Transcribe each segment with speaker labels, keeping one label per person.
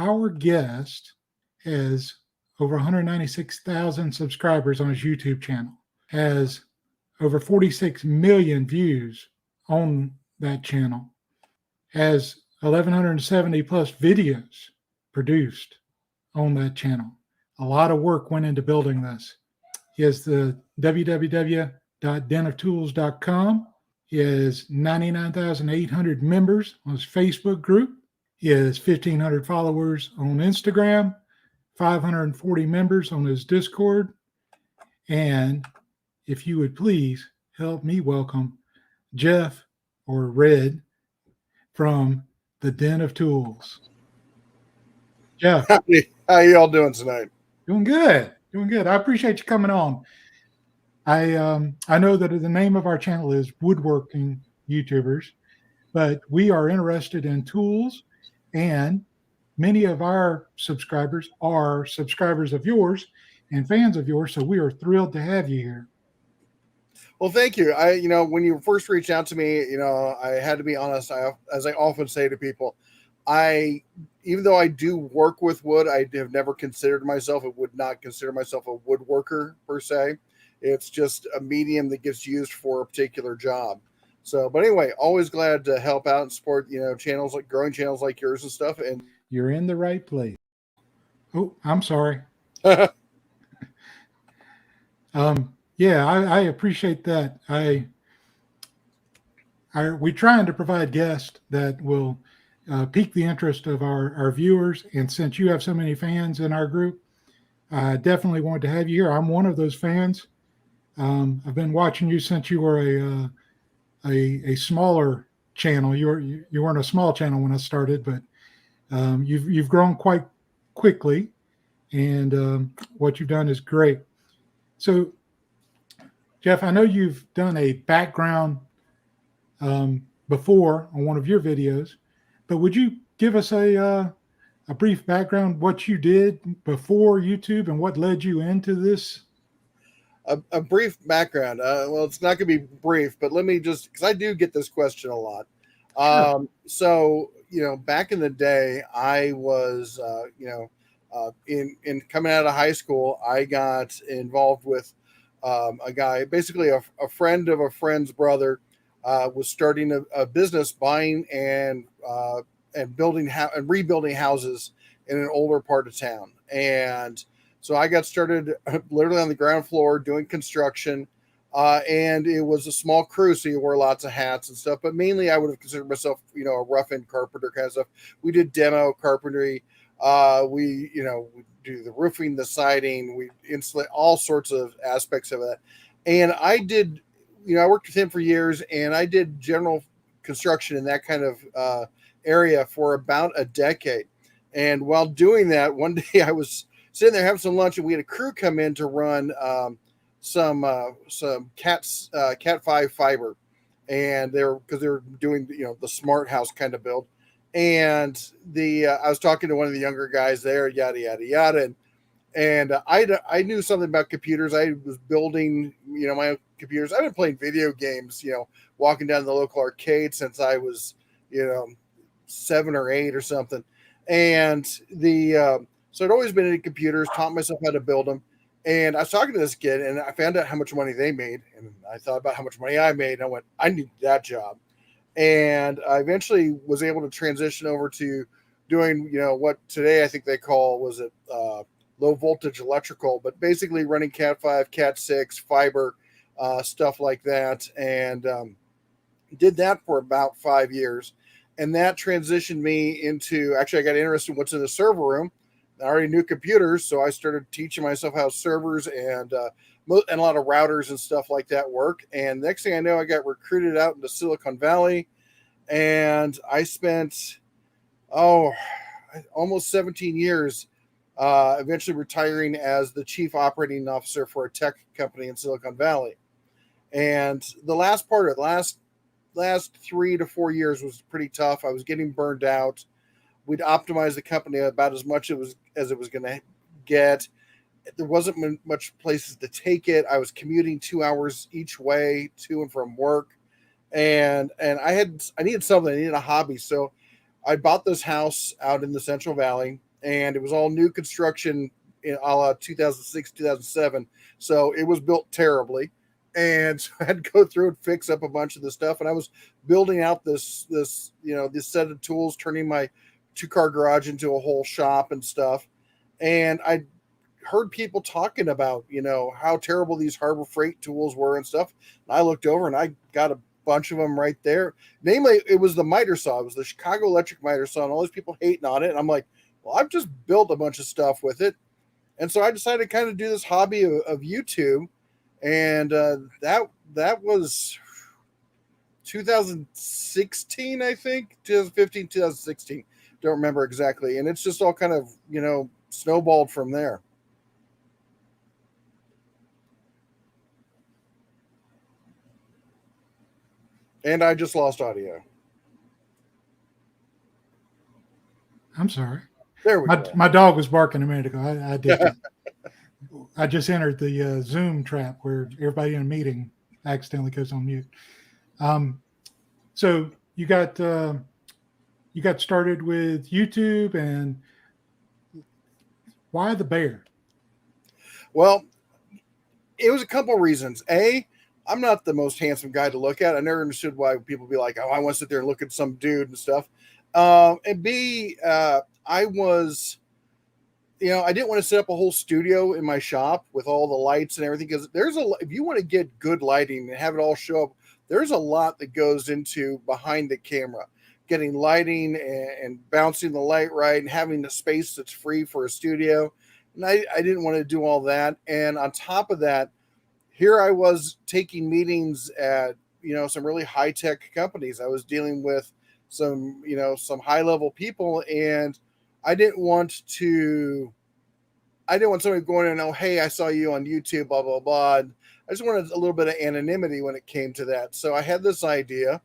Speaker 1: Our guest has over 196,000 subscribers on his YouTube channel, has over 46 million views on that channel, has 1,170 plus videos produced on that channel. A lot of work went into building this. He has the www.denoftools.com. He has 99,800 members on his Facebook group. He has 1,500 followers on Instagram, 540 members on his Discord. And if you would please help me welcome Jeff, or Red, from the Den of Tools. Jeff.
Speaker 2: How y'all doing tonight?
Speaker 1: Doing good. Doing good. I appreciate you coming on. I know that the name of our channel is Woodworking YouTubers, but we are interested in tools, and many of our subscribers are subscribers of yours and fans of yours, so we are thrilled to have you here.
Speaker 2: Well, thank you. When you first reached out to me, I had to be honest. As I often say to people, even though I do work with wood, I have never considered myself, and would not consider myself a woodworker per se. It's just a medium that gets used for a particular job. So, but anyway, always glad to help out and support, channels like growing channels like yours and stuff. And
Speaker 1: you're in the right place. Oh, I'm sorry. Yeah, I appreciate that. We're trying to provide guests that will pique the interest of our viewers. And since you have so many fans in our group, I definitely wanted to have you here. I'm one of those fans. I've been watching you since you were a smaller channel. You weren't a small channel when I started, but you've grown quite quickly, and what you've done is great. So, Jeff, I know you've done a background before on one of your videos, but would you give us a brief background, what you did before YouTube and what led you into this?
Speaker 2: A brief background. Well, it's not going to be brief, but let me just, because I do get this question a lot.
Speaker 1: Sure.
Speaker 2: So, back in the day, I was, in coming out of high school, I got involved with a guy, basically a friend of a friend's brother, was starting a business buying and building and rebuilding houses in an older part of town. And so I got started literally on the ground floor doing construction, and it was a small crew, so you wore lots of hats and stuff. But mainly, I would have considered myself, a rough-end carpenter kind of stuff. We did demo carpentry. We do the roofing, the siding. We insulate all sorts of aspects of it. And I did, I worked with him for years, and I did general construction in that kind of area for about a decade. And while doing that, one day I was sitting there having some lunch, and we had a crew come in to run some Cat 5 fiber, and they were doing the smart house kind of build. And I was talking to one of the younger guys there, yada yada yada, and I knew something about computers. I was building my own computers. I've been playing video games, walking down the local arcade since I was 7 or 8 or something, and so I'd always been into computers, taught myself how to build them. And I was talking to this kid, and I found out how much money they made. And I thought about how much money I made. And I went, I need that job. And I eventually was able to transition over to doing, what today I think they call, low voltage electrical, but basically running Cat 5, Cat 6, fiber, stuff like that. And did that for about 5 years. And that transitioned me into, actually, I got interested in what's in the server room. I already knew computers, so I started teaching myself how servers and a lot of routers and stuff like that work. And next thing I know, I got recruited out into Silicon Valley, and I spent almost 17 years, eventually retiring as the chief operating officer for a tech company in Silicon Valley. And the last 3 to 4 years was pretty tough. I was getting burned out. We'd optimize the company about as much as it was going to get. There wasn't much places to take it. I was commuting 2 hours each way to and from work, and I needed something. I needed a hobby, so I bought this house out in the Central Valley, and it was all new construction in a la 2006, 2007. So it was built terribly. And so I had to go through and fix up a bunch of the stuff. And I was building out this this set of tools, turning my 2-car garage into a whole shop and stuff. And I heard people talking about, how terrible these Harbor Freight tools were and stuff. And I looked over and I got a bunch of them right there. Namely, it was the miter saw. It was the Chicago Electric miter saw, and all these people hating on it. And I'm like, well, I've just built a bunch of stuff with it. And so I decided to kind of do this hobby of YouTube. And that was 2016, I think, 2015, 2016. Don't remember exactly. And it's just all kind of, snowballed from there. And I just lost audio.
Speaker 1: I'm sorry.
Speaker 2: There we go.
Speaker 1: My dog was barking a minute ago. I did that. I just entered the Zoom trap where everybody in a meeting accidentally goes on mute. So you got started with YouTube, and why the bear?
Speaker 2: Well, it was a couple of reasons. A, I'm not the most handsome guy to look at. I never understood why people be like, "Oh, I want to sit there and look at some dude and stuff." And B, I was, I didn't want to set up a whole studio in my shop with all the lights and everything, because if you want to get good lighting and have it all show up, there's a lot that goes into behind the camera, getting lighting and bouncing the light right and having the space that's free for a studio. And I didn't want to do all that. And on top of that, here I was taking meetings at, some really high tech companies. I was dealing with some high level people, and I didn't want somebody going in and, "Oh, hey, I saw you on YouTube, blah, blah, blah." And I just wanted a little bit of anonymity when it came to that. So I had this idea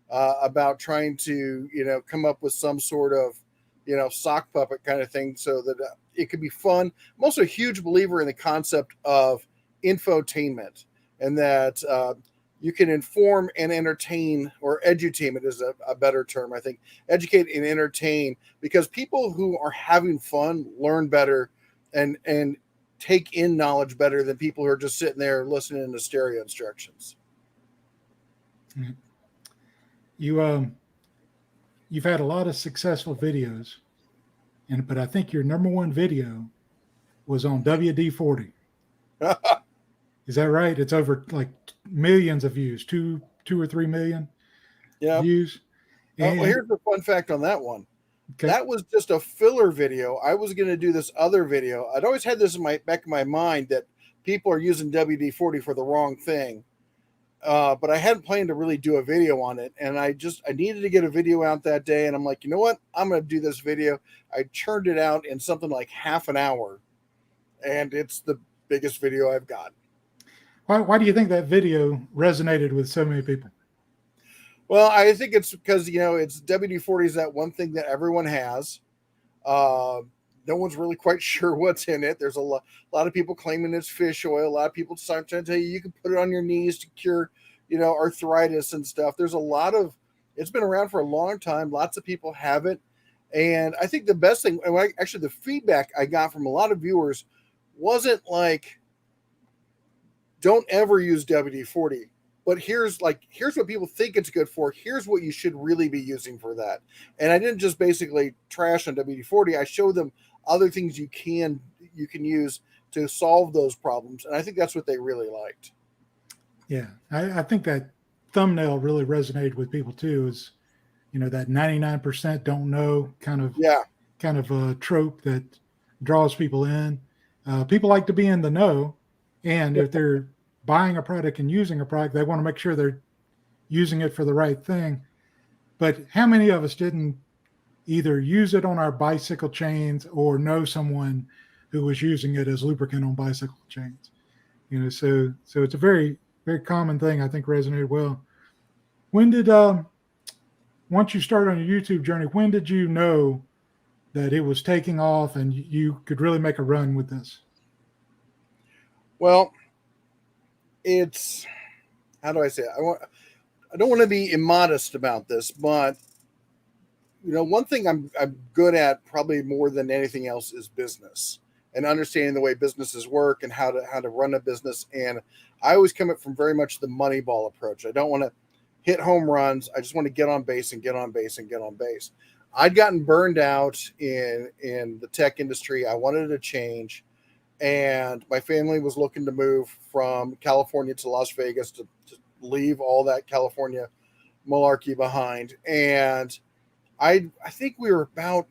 Speaker 2: about trying to, come up with some sort of, sock puppet kind of thing so that it could be fun. I'm also a huge believer in the concept of infotainment, and that you can inform and entertain, or edutainment is a better term, I think. Educate and entertain, because people who are having fun learn better and take in knowledge better than people who are just sitting there listening to stereo instructions.
Speaker 1: You've had a lot of successful videos, but I think your number one video was on WD-40. Is that right? It's over like millions of views, 2 or 3 million views.
Speaker 2: Well, here's the fun fact on that one.
Speaker 1: Okay.
Speaker 2: That was just a filler video. I was going to do this other video. I'd always had this in my back of my mind that people are using WD-40 for the wrong thing. But I hadn't planned to really do a video on it. And I needed to get a video out that day. And I'm like, you know what? I'm going to do this video. I churned it out in something like half an hour. And it's the biggest video I've got.
Speaker 1: Why do you think that video resonated with so many people?
Speaker 2: Well, I think it's because, it's WD-40 is that one thing that everyone has. No one's really quite sure what's in it. There's a lot of people claiming it's fish oil. A lot of people trying to tell you can put it on your knees to cure, arthritis and stuff. There's a lot of, it's been around for a long time. Lots of people have it. And I think the best thing, actually the feedback I got from a lot of viewers wasn't like, don't ever use WD-40. But here's what people think it's good for. Here's what you should really be using for that. And I didn't just basically trash on WD-40. I showed them other things you can use to solve those problems. And I think that's what they really liked.
Speaker 1: Yeah. I think that thumbnail really resonated with people too, is, that 99% don't know kind of a trope that draws people in. People like to be in the know. And if they're buying a product and using a product, they want to make sure they're using it for the right thing. But how many of us didn't either use it on our bicycle chains or know someone who was using it as lubricant on bicycle chains? So it's a very, very common thing. I think resonated well. When did once you started on your YouTube journey, when did you know that it was taking off and you could really make a run with this?
Speaker 2: Well, it's, how do I say it? I don't want to be immodest about this, but one thing I'm good at probably more than anything else is business and understanding the way businesses work and how to run a business. And I always come at from very much the money ball approach. I don't want to hit home runs. I just want to get on base and get on base and get on base. I'd gotten burned out in the tech industry. I wanted to change, and my family was looking to move from California to Las Vegas to leave all that California malarkey behind. And I think we were about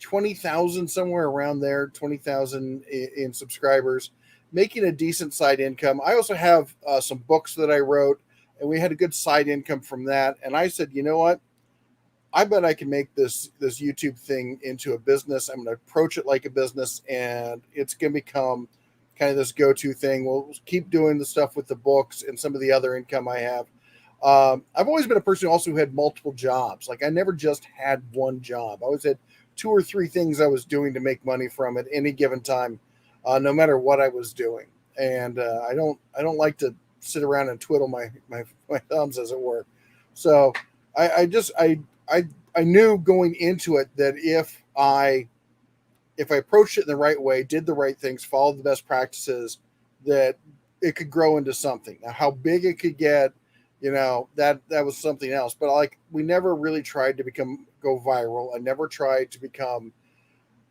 Speaker 2: 20,000, somewhere around there, 20,000 in subscribers, making a decent side income. I also have some books that I wrote, and we had a good side income from that. And I said, you know what? I bet I can make this YouTube thing into a business. I'm going to approach it like a business, and it's going to become kind of this go-to thing. We'll keep doing the stuff with the books and some of the other income I have. I've always been a person also who had multiple jobs. Like I never just had one job. I always had 2 or 3 things I was doing to make money from at any given time, no matter what I was doing. And I don't like to sit around and twiddle my thumbs, as it were. So I knew going into it that if I approached it in the right way, did the right things, followed the best practices, that it could grow into something. Now, how big it could get, that was something else. But like, we never really tried to go viral. I never tried to become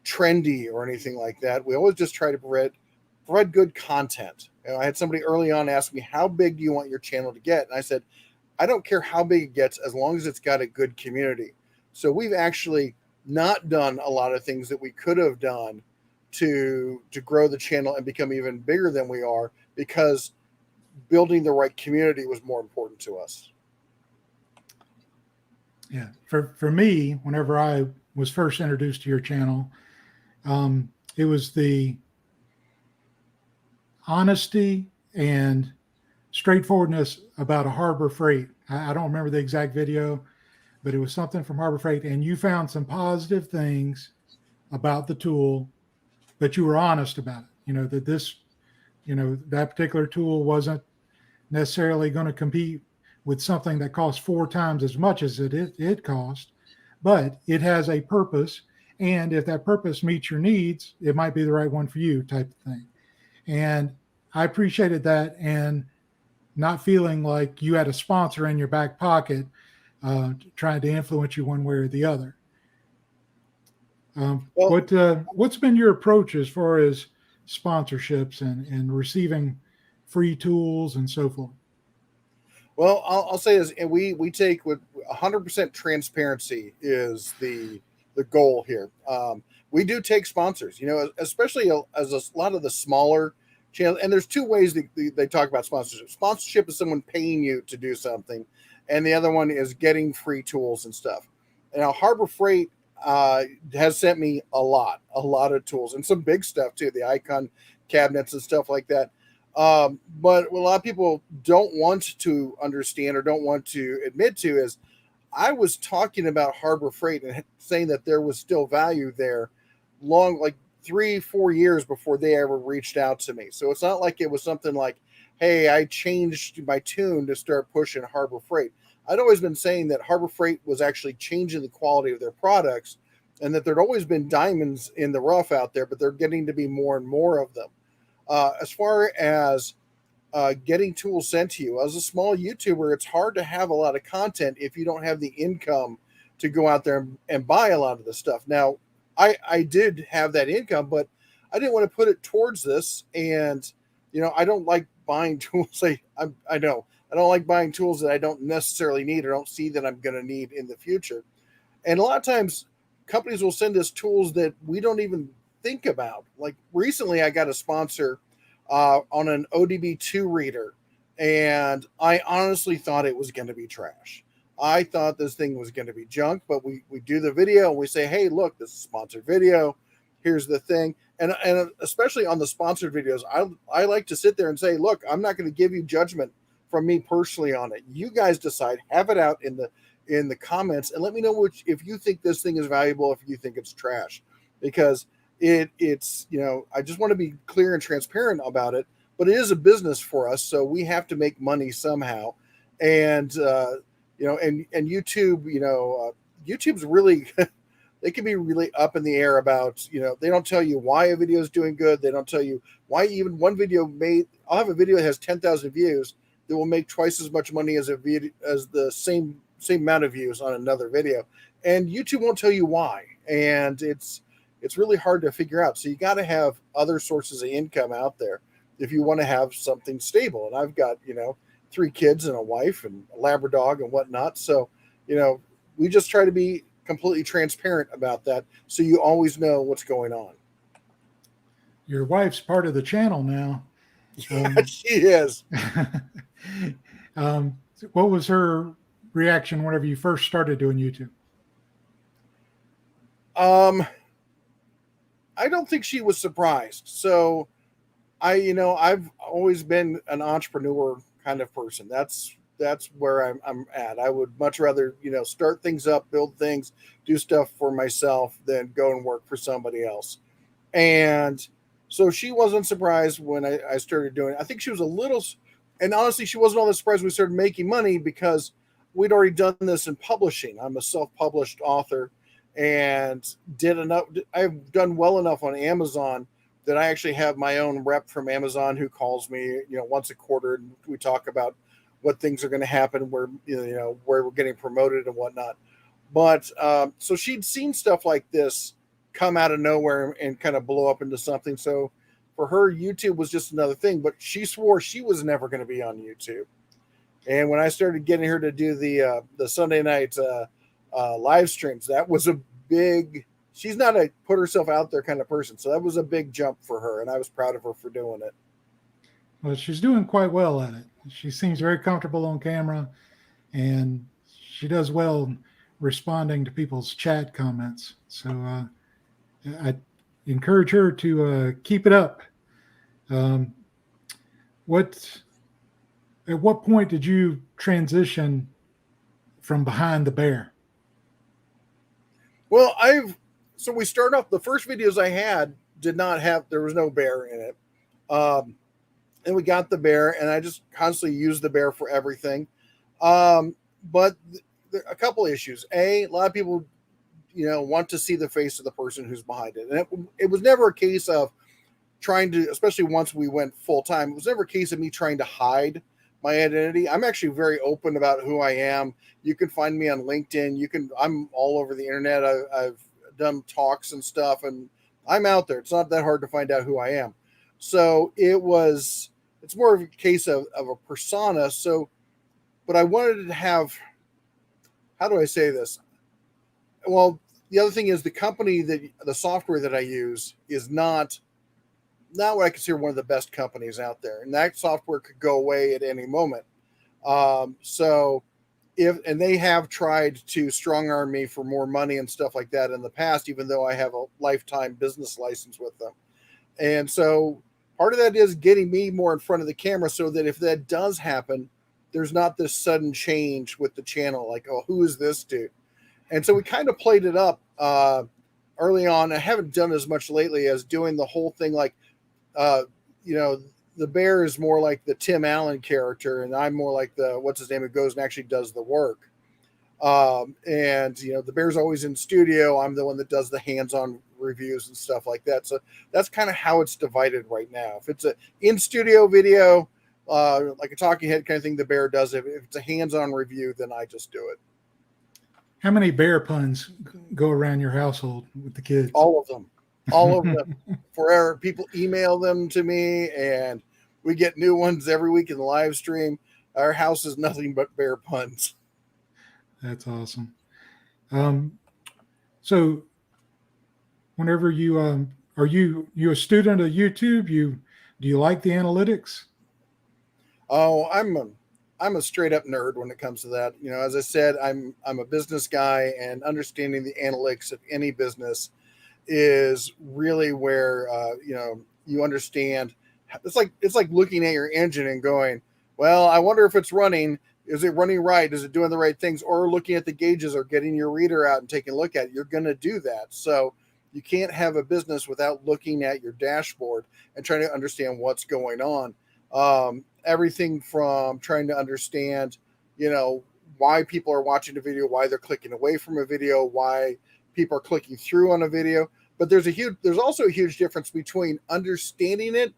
Speaker 2: trendy or anything like that. We always just try to provide good content. I had somebody early on ask me, how big do you want your channel to get? And I said, I don't care how big it gets as long as it's got a good community. So we've actually not done a lot of things that we could have done to grow the channel and become even bigger than we are, because building the right community was more important to us.
Speaker 1: Yeah. For me, whenever I was first introduced to your channel, it was the honesty and straightforwardness about a Harbor Freight. I don't remember the exact video, but it was something from Harbor Freight, and you found some positive things about the tool, but you were honest about it. That that particular tool wasn't necessarily going to compete with something that costs 4 times as much as it cost, but it has a purpose. And if that purpose meets your needs, it might be the right one for you, type of thing. And I appreciated that, and not feeling like you had a sponsor in your back pocket trying to influence you one way or the other. What's been your approach as far as sponsorships and receiving free tools and so forth?
Speaker 2: Well, I'll say is, and we take with 100% transparency is the goal here. We do take sponsors, especially as a lot of the smaller channels. And there's 2 ways that they talk about sponsorship. Sponsorship is someone paying you to do something, and the other one is getting free tools and stuff. Now, Harbor Freight has sent me a lot of tools and some big stuff too, the icon cabinets and stuff like that. But what a lot of people don't want to understand or don't want to admit to is I was talking about Harbor Freight and saying that there was still value there like 3-4 years before they ever reached out to me. So it's not like it was something like, hey, I changed my tune to start pushing Harbor Freight. I'd always been saying that Harbor Freight was actually changing the quality of their products, and that there'd always been diamonds in the rough out there, but they're getting to be more and more of them. As far as getting tools sent to you, as a small YouTuber, it's hard to have a lot of content if you don't have the income to go out there and buy a lot of the stuff. Now, I did have that income, but I didn't want to put it towards this. And, I don't like buying tools. I know I don't like buying tools that I don't necessarily need or don't see that I'm going to need in the future. And a lot of times companies will send us tools that we don't even think about. Like recently I got a sponsor on an ODB2 reader, and I honestly thought it was going to be trash. I thought this thing was going to be junk, but we do the video and we say, hey, look, this is a sponsored video. Here's the thing. And especially on the sponsored videos, I like to sit there and say, look, I'm not going to give you judgment from me personally on it. You guys decide, have it out in the comments, and let me know if you think this thing is valuable, if you think it's trash, because it's I just want to be clear and transparent about it. But it is a business for us, so we have to make money somehow. And and YouTube, YouTube's really they can be really up in the air about, they don't tell you why a video is doing good. They don't tell you why even one video made. I'll have a video that has 10,000 views that will make twice as much money as a video as the same amount of views on another video, and YouTube won't tell you why. And it's really hard to figure out. So you got to have other sources of income out there if you want to have something stable. And I've got 3 kids and a wife and a Labrador and whatnot. So we just try to be completely transparent about that, so you always know what's going on.
Speaker 1: Your wife's part of the channel now.
Speaker 2: She is.
Speaker 1: What was her reaction whenever you first started doing YouTube?
Speaker 2: I don't think she was surprised. So I've always been an entrepreneur kind of person. That's where I'm at. I would much rather, start things up, build things, do stuff for myself than go and work for somebody else. And so she wasn't surprised when I started doing it. I think she was a little, and honestly, she wasn't all that surprised when we started making money, because we'd already done this in publishing. I'm a self-published author and I've done well enough on Amazon that I actually have my own rep from Amazon who calls me, once a quarter, and we talk about what things are going to happen, where we're getting promoted and whatnot. But so she'd seen stuff like this come out of nowhere and kind of blow up into something. So for her, YouTube was just another thing. But she swore she was never going to be on YouTube. And when I started getting her to do the Sunday night live streams, that was a big. She's not a put herself out there kind of person, so that was a big jump for her, and I was proud of her for doing it.
Speaker 1: Well, she's doing quite well at it. She seems very comfortable on camera, and she does well responding to people's chat comments. So I encourage her to keep it up. At what point did you transition from behind the bear?
Speaker 2: Well, so we started off, the first videos I had there was no bear in it. And we got the bear, and I just constantly used the bear for everything. But a couple issues. A lot of people, want to see the face of the person who's behind it. And it was never a case of trying to, especially once we went full time, it was never a case of me trying to hide my identity. I'm actually very open about who I am. You can find me on LinkedIn. I'm all over the internet. I've done talks and stuff, and I'm out there. It's not that hard to find out who I am. So it's more of a case of a persona. So, but I wanted to have, how do I say this? Well, the other thing is the software that I use is not what I consider one of the best companies out there. And that software could go away at any moment. So and they have tried to strong arm me for more money and stuff like that in the past, even though I have a lifetime business license with them. And so part of that is getting me more in front of the camera, so that if that does happen, there's not this sudden change with the channel, like, oh, who is this dude? And so we kind of played it up early on. I haven't done as much lately as doing the whole thing, like, the bear is more like the Tim Allen character, and I'm more like the, what's his name, who goes and actually does the work. And the bear's always in studio. I'm the one that does the hands-on reviews and stuff like that. So that's kind of how it's divided right now. If it's a in-studio video, like a talking head kind of thing, the bear does it. If it's a hands-on review, then I just do it.
Speaker 1: How many bear puns go around your household with the kids?
Speaker 2: All of them. All of them. Forever. People email them to me, and we get new ones every week in the live stream. Our house is nothing but bear puns.
Speaker 1: That's awesome. So whenever you are you a student of YouTube? Do you like the analytics?
Speaker 2: Oh, I'm a straight up nerd when it comes to that. As I said, I'm a business guy, and understanding the analytics of any business is really where you understand. It's like looking at your engine and going, well, I wonder if it's running. Is it running right? Is it doing the right things? Or looking at the gauges, or getting your reader out and taking a look at it. You're going to do that. So you can't have a business without looking at your dashboard and trying to understand what's going on. Everything from trying to understand, why people are watching a video, why they're clicking away from a video, why people are clicking through on a video. But there's also a huge difference between understanding it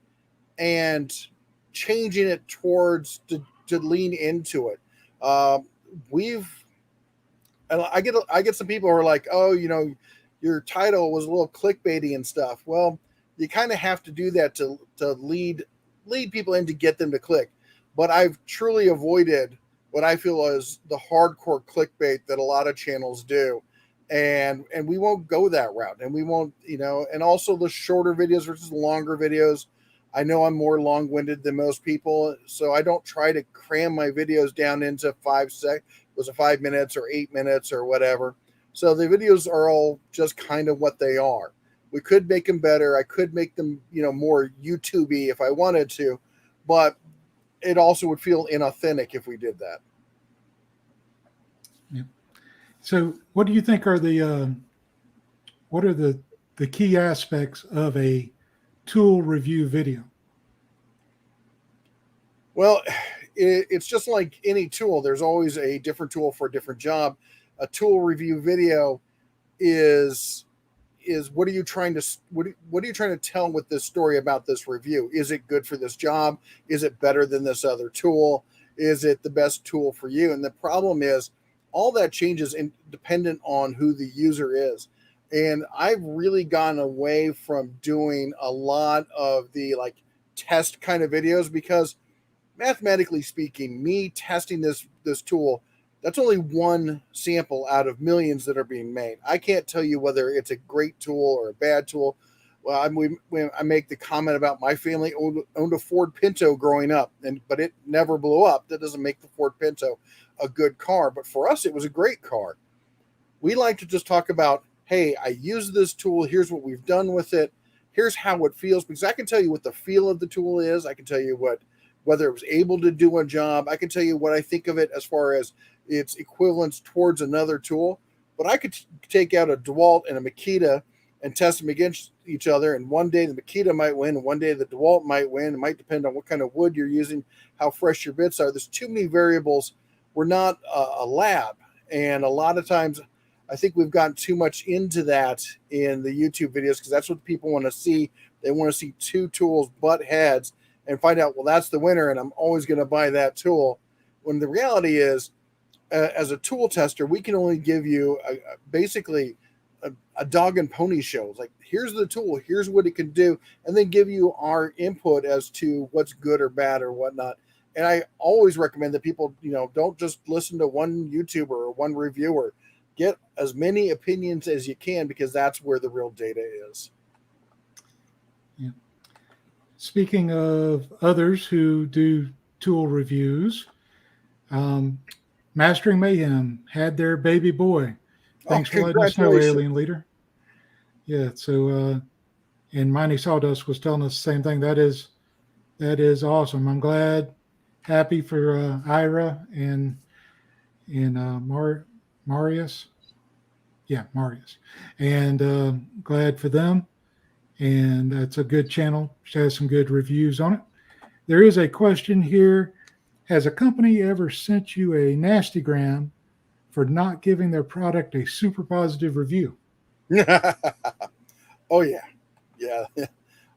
Speaker 2: and changing it towards to lean into it. We've and I get some people who are like, oh, your title was a little clickbaity and stuff. Well, you kind of have to do that to lead people in to get them to click. But I've truly avoided what I feel is the hardcore clickbait that a lot of channels do. And we won't go that route, and we won't, and also the shorter videos versus longer videos. I know I'm more long-winded than most people, so I don't try to cram my videos down into 5 minutes or 8 minutes or whatever. So the videos are all just kind of what they are. We could make them better. I could make them, more YouTube-y if I wanted to, but it also would feel inauthentic if we did that.
Speaker 1: Yeah. So what do you think are the key aspects of a tool review video?
Speaker 2: Well, it's just like any tool. There's always a different tool for a different job. A tool review video is what are you trying to tell with this story about this review? Is it good for this job? Is it better than this other tool? Is it the best tool for you? And the problem is all that changes dependent on who the user is. And I've really gone away from doing a lot of the test kind of videos because mathematically speaking, me testing this tool, that's only one sample out of millions that are being made. I can't tell you whether it's a great tool or a bad tool. Well, I make the comment about my family owned a Ford Pinto growing up, but it never blew up. That doesn't make the Ford Pinto a good car. But for us, it was a great car. We like to just talk about, hey, I use this tool. Here's what we've done with it. Here's how it feels. Because I can tell you what the feel of the tool is. I can tell you whether it was able to do a job. I can tell you what I think of it as far as its equivalence towards another tool. But I could take out a DeWalt and a Makita and test them against each other. And one day the Makita might win, and one day the DeWalt might win. It might depend on what kind of wood you're using, how fresh your bits are. There's too many variables. We're not a lab. And a lot of times I think we've gotten too much into that in the YouTube videos because that's what people want to see. They want to see two tools butt heads and find out, well, that's the winner, and I'm always going to buy that tool. When the reality is, as a tool tester, we can only give you basically a dog and pony show. Like, here's the tool, here's what it can do, and then give you our input as to what's good or bad or whatnot. And I always recommend that people, don't just listen to one YouTuber or one reviewer. Get as many opinions as you can because that's where the real data is.
Speaker 1: Yeah. Speaking of others who do tool reviews, Mastering Mayhem had their baby boy. Thanks for letting us know, Alien Leader. Yeah, so and Mighty Sawdust was telling us the same thing. That is awesome. I'm glad, happy for Ira and Marius. Yeah, Marius. And glad for them. And that's a good channel. She has some good reviews on it. There is a question here. Has a company ever sent you a nastygram for not giving their product a super positive review?
Speaker 2: Oh, yeah. Yeah.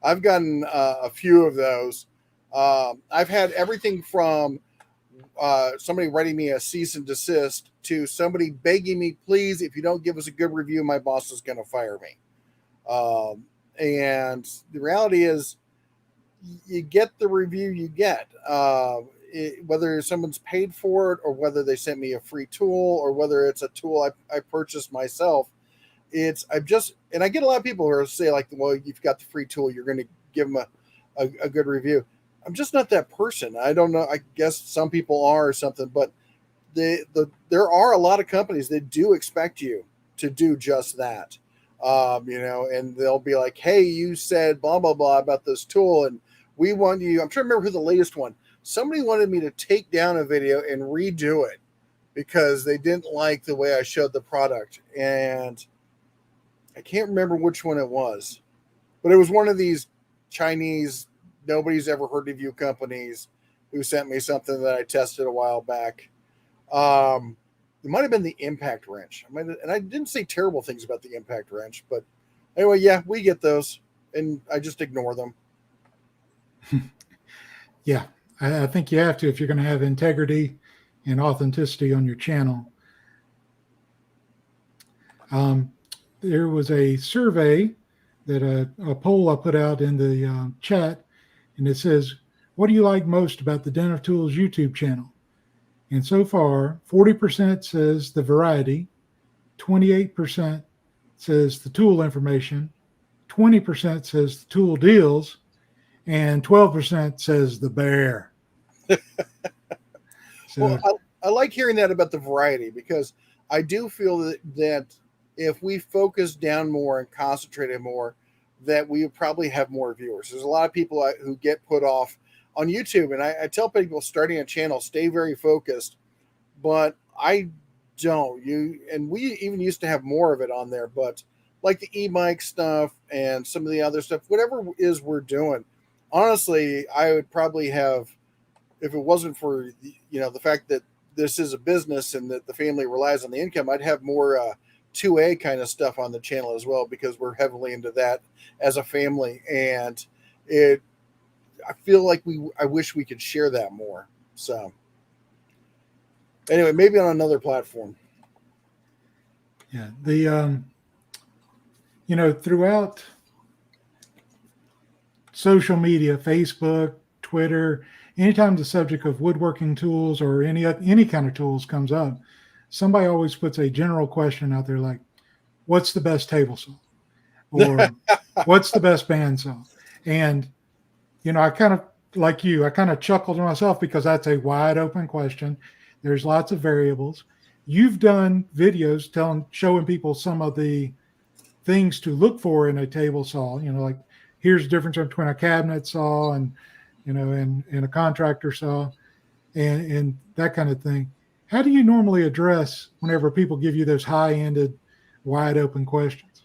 Speaker 2: I've gotten a few of those. I've had everything from somebody writing me a cease and desist to somebody begging me, please, if you don't give us a good review, my boss is going to fire me. And the reality is you get the review you get, whether someone's paid for it or whether they sent me a free tool or whether it's a tool I purchased myself. I get a lot of people who say like, well, you've got the free tool, you're going to give them a good review. I'm just not that person. I don't know. I guess some people are or something, but there are a lot of companies that do expect you to do just that. And they'll be like, hey, you said blah, blah, blah about this tool. And we want you, I'm trying to remember who the latest one, somebody wanted me to take down a video and redo it because they didn't like the way I showed the product. And I can't remember which one it was, but it was one of these Chinese, nobody's ever heard of you companies who sent me something that I tested a while back. It might have been the impact wrench. And I didn't say terrible things about the impact wrench, but anyway, yeah, we get those, and I just ignore them.
Speaker 1: Yeah, I think you have to if you're going to have integrity and authenticity on your channel. Um, there was a survey that a poll I put out in the chat, and it says, "What do you like most about the Den of Tools YouTube channel?" And so far, 40% says the variety, 28% says the tool information, 20% says the tool deals, and 12% says the bear.
Speaker 2: Well,
Speaker 1: So,
Speaker 2: I like hearing that about the variety, because I do feel that if we focus down more and concentrated more, that we would probably have more viewers. There's a lot of people who get put off on YouTube, and I tell people starting a channel, stay very focused, but I don't. We even used to have more of it on there, but like the e-bike stuff and some of the other stuff, whatever it is we're doing, honestly, I would probably have, if it wasn't for the fact that this is a business and that the family relies on the income, I'd have more 2A kind of stuff on the channel as well, because we're heavily into that as a family, and it I feel like I wish we could share that more. So anyway, maybe on another platform.
Speaker 1: yeah, throughout social media, Facebook, Twitter, anytime the subject of woodworking tools or any kind of tools comes up, somebody always puts a general question out there like, "What's the best table saw?" or "What's the best bandsaw?" And I kind of like you, I kind of chuckled to myself because that's a wide open question. There's lots of variables. You've done videos showing people some of the things to look for in a table saw, like here's the difference between a cabinet saw and, and a contractor saw and that kind of thing. How do you normally address whenever people give you those high-ended, wide open questions?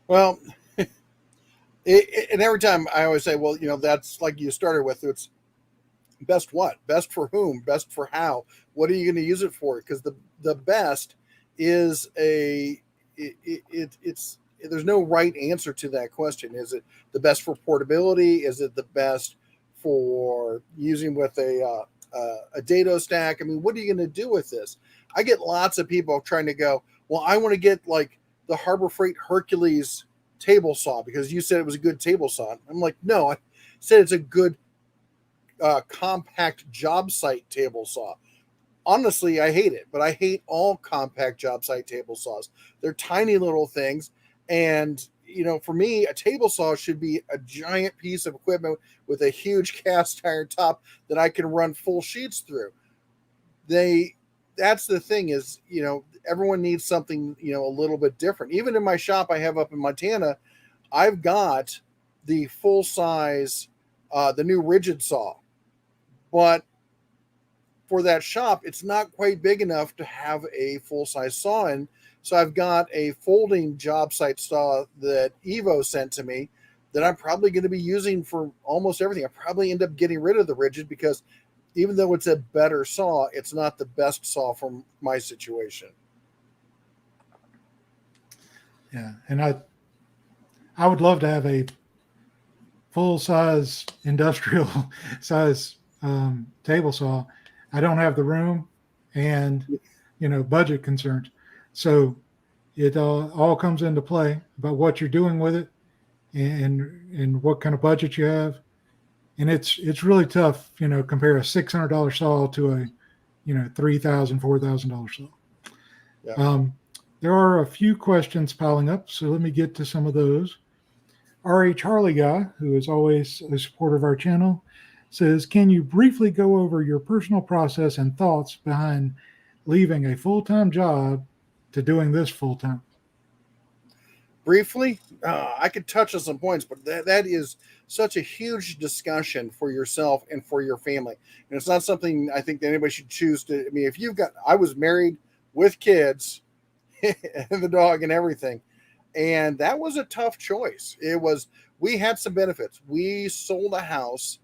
Speaker 2: Well, and every time I always say, well, that's like you started with. It's best what? Best for whom? Best for how? What are you going to use it for? Because the best is it's there's no right answer to that question. Is it the best for portability? Is it the best for using with a dado stack? I mean, what are you going to do with this? I get lots of people trying to go, well, I want to get like the Harbor Freight Hercules table saw because you said it was a good table saw. I'm like, no, I said it's a good compact job site table saw. Honestly, I hate it, but I hate all compact job site table saws. They're tiny little things. And, for me, a table saw should be a giant piece of equipment with a huge cast iron top that I can run full sheets through. That's the thing is, everyone needs something, a little bit different. Even in my shop I have up in Montana, I've got the full size, the new rigid saw, but for that shop, it's not quite big enough to have a full size saw in. So I've got a folding job site saw that Evo sent to me that I'm probably going to be using for almost everything. I probably end up getting rid of the rigid because even though it's a better saw, it's not the best saw for my situation.
Speaker 1: Yeah, and I would love to have a full size industrial size table saw. I don't have the room and budget concerns. So it all comes into play about what you're doing with it and what kind of budget you have. And it's really tough, compare a $600 saw to a $3,000, $4,000 saw.
Speaker 2: Yeah.
Speaker 1: There are a few questions piling up, so let me get to some of those. R.H. Harley Guy, who is always a supporter of our channel, says, can you briefly go over your personal process and thoughts behind leaving a full-time job to doing this full-time?
Speaker 2: Briefly, I could touch on some points, but that is such a huge discussion for yourself and for your family. And it's not something I think that anybody should choose to. I mean, I was married with kids and the dog and everything. And that was a tough choice. We had some benefits. We sold a house